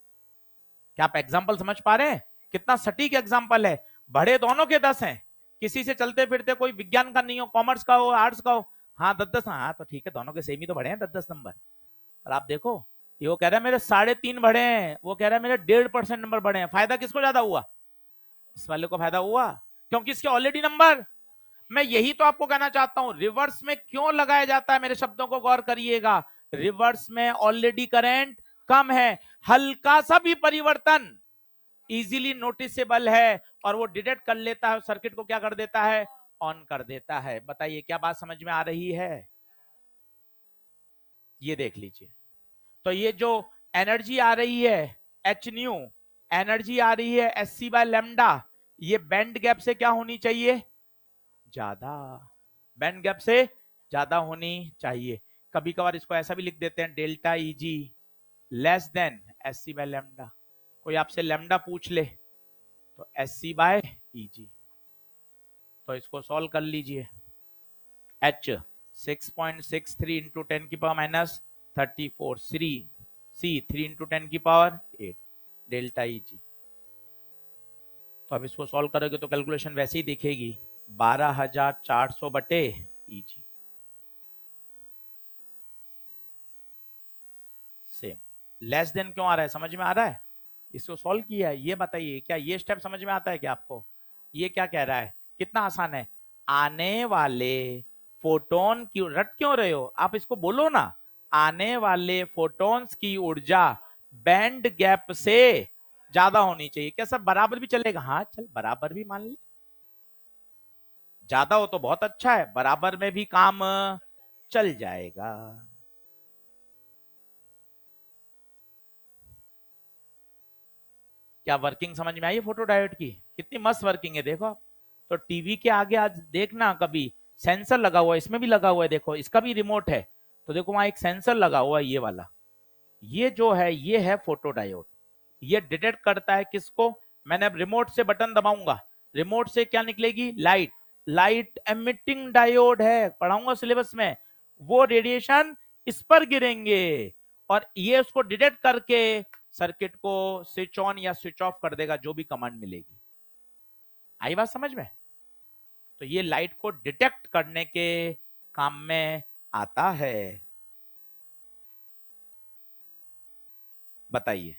क्या आप एग्जाम्पल समझ पा रहे हैं, कितना सटीक एग्जाम्पल है। बढ़े दोनों के 10 हैं, किसी से चलते फिरते कोई विज्ञान का नहीं हो, कॉमर्स का हो, आर्ट्स का हो, हाँ 10-10, हाँ तो ठीक है, दोनों के सेम ही तो बढ़े हैं 10-10 नंबर। पर आप देखो, ये वो कह रहा है मेरे 3.5 बढ़े हैं, वो कह रहा है मेरे 1.5% नंबर बढ़े हैं, फायदा किसको ज्यादा हुआ, इस वाले को फायदा हुआ, क्योंकि इसके ऑलरेडी नंबर। मैं यही तो आपको कहना चाहता हूं, रिवर्स में क्यों लगाया जाता है, मेरे शब्दों को गौर करिएगा। रिवर्स में ऑलरेडी करंट कम है, हल्का सा भी परिवर्तन इजीली नोटिसेबल है, और वो डिटेक्ट कर लेता है, सर्किट को क्या कर देता है, ऑन कर देता है। बताइए क्या बात समझ में आ रही है, ये देख लीजिए। तो ये जो एनर्जी आ रही है एच न्यू, एनर्जी आ रही है एस सी बाय लेमडा, ये बैंड गैप से क्या होनी चाहिए, ज्यादा, बैंड गैप से ज्यादा होनी चाहिए। कभी कभार इसको ऐसा भी लिख देते हैं, delta E G less than S C by lambda. कोई आपसे लेमडा पूछ ले तो एस सी बाय ई जी, तो इसको सॉल्व कर लीजिए। एच 6.63 इंटू 10 की पावर माइनस 34, सी 3 इंटू 10 की पावर 8, डेल्टा ई जी। तो अब इसको सॉल्व करोगे तो कैलकुलेशन वैसे ही दिखेगी, 12,400 बटे ई जी, सेम। लेस देन क्यों आ रहा है, समझ में आ रहा है, इसको सॉल्व किया है, ये बताइए क्या ये स्टेप समझ में आता है क्या आपको, ये क्या कह रहा है, कितना आसान है। आने वाले फोटोन की, रट क्यों रहे हो आप, इसको बोलो ना, आने वाले फोटोन्स की ऊर्जा बैंड गैप से ज्यादा होनी चाहिए। क्या सब बराबर भी चलेगा, हाँ चल बराबर भी मान ले, ज्यादा हो तो बहुत अच्छा है, बराबर में भी काम चल जाएगा। क्या वर्किंग समझ में आई है फोटो डायोड की, कितनी मस्त वर्किंग है देखो आप। तो टीवी के आगे आज देखना, कभी सेंसर लगा हुआ है, इसमें भी लगा हुआ है, देखो इसका भी रिमोट है, तो देखो वहां एक सेंसर लगा हुआ है, ये वाला, ये जो है ये है फोटो डायोड। ये डिटेक्ट करता है किसको, मैंने अब रिमोट से बटन दबाऊंगा, रिमोट से क्या निकलेगी, लाइट, लाइट एमिटिंग डायोड है, पढ़ाऊंगा सिलेबस में, वो रेडिएशन इस पर गिरेंगे और ये उसको डिटेक्ट करके सर्किट को स्विच ऑन या स्विच ऑफ कर देगा, जो भी कमांड मिलेगी। आई बात समझ में, तो ये लाइट को डिटेक्ट करने के काम में आता है। बताइए,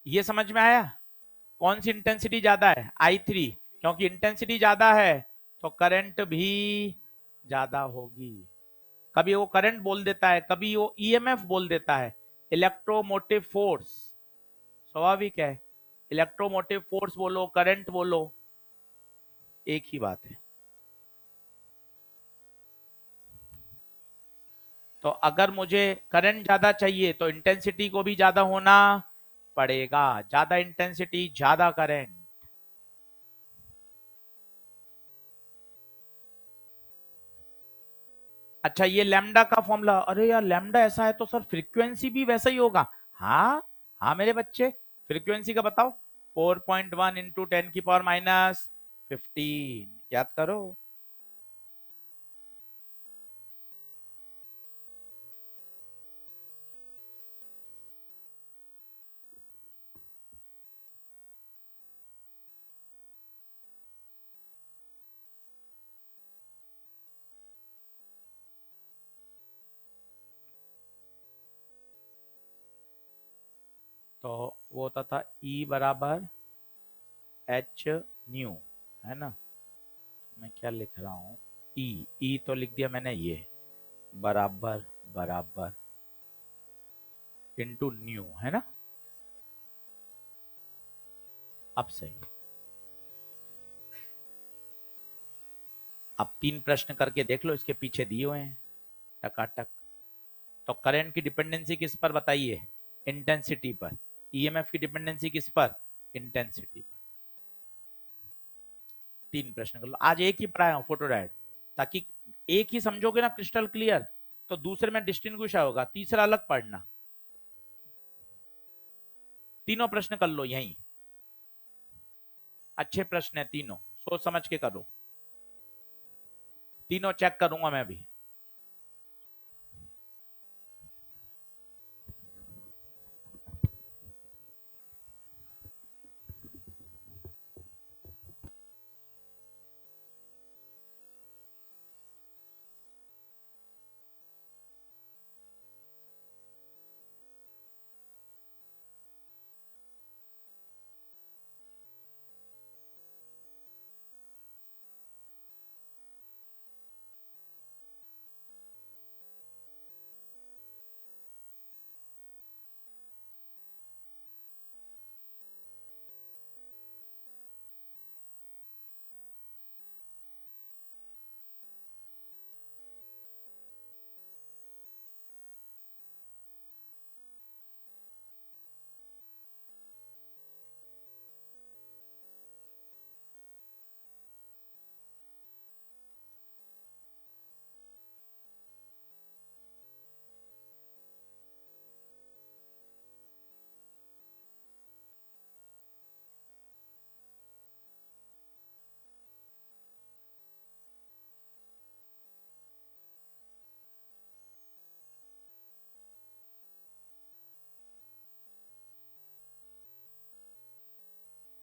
ये समझ में आया, कौन सी इंटेंसिटी ज्यादा है, I3, क्योंकि इंटेंसिटी ज्यादा है तो करंट भी ज्यादा होगी। कभी वो करंट बोल देता है, कभी वो ईएमएफ बोल देता है, इलेक्ट्रोमोटिव फोर्स, स्वाभाविक है, इलेक्ट्रोमोटिव फोर्स बोलो करंट बोलो एक ही बात है। तो अगर मुझे करंट ज्यादा चाहिए तो इंटेंसिटी को भी ज्यादा होना पड़ेगा, ज्यादा इंटेंसिटी ज्यादा करंट। अच्छा ये लैम्डा का फॉर्मूला, अरे यार लैम्डा ऐसा है तो सर फ्रीक्वेंसी भी वैसा ही होगा, हाँ हाँ मेरे बच्चे, फ्रीक्वेंसी का बताओ, 4.1 इंटू 10 की पावर माइनस 15, याद करो। तो वो होता था E बराबर एच न्यू, है ना, मैं क्या लिख रहा हूं, ई तो लिख दिया मैंने, ये बराबर बराबर इंटू न्यू, है ना। अब सही। अब 3 प्रश्न करके देख लो, इसके पीछे दिए हुए हैं टकाटक। तो करंट की डिपेंडेंसी किस पर बताइए, इंटेंसिटी पर। ईएमएफ की डिपेंडेंसी किस पर, इंटेंसिटी पर। 3 प्रश्न कर लो, आज एक ही पढ़ाया हूं फोटोडायोड, ताकि एक ही समझोगे ना क्रिस्टल क्लियर, तो दूसरे में डिस्टिंग्विश होगा, तीसरा अलग पढ़ना। तीनों प्रश्न कर लो यहीं, अच्छे प्रश्न है तीनों, सोच समझ के करो। तीनों चेक करूंगा मैं भी।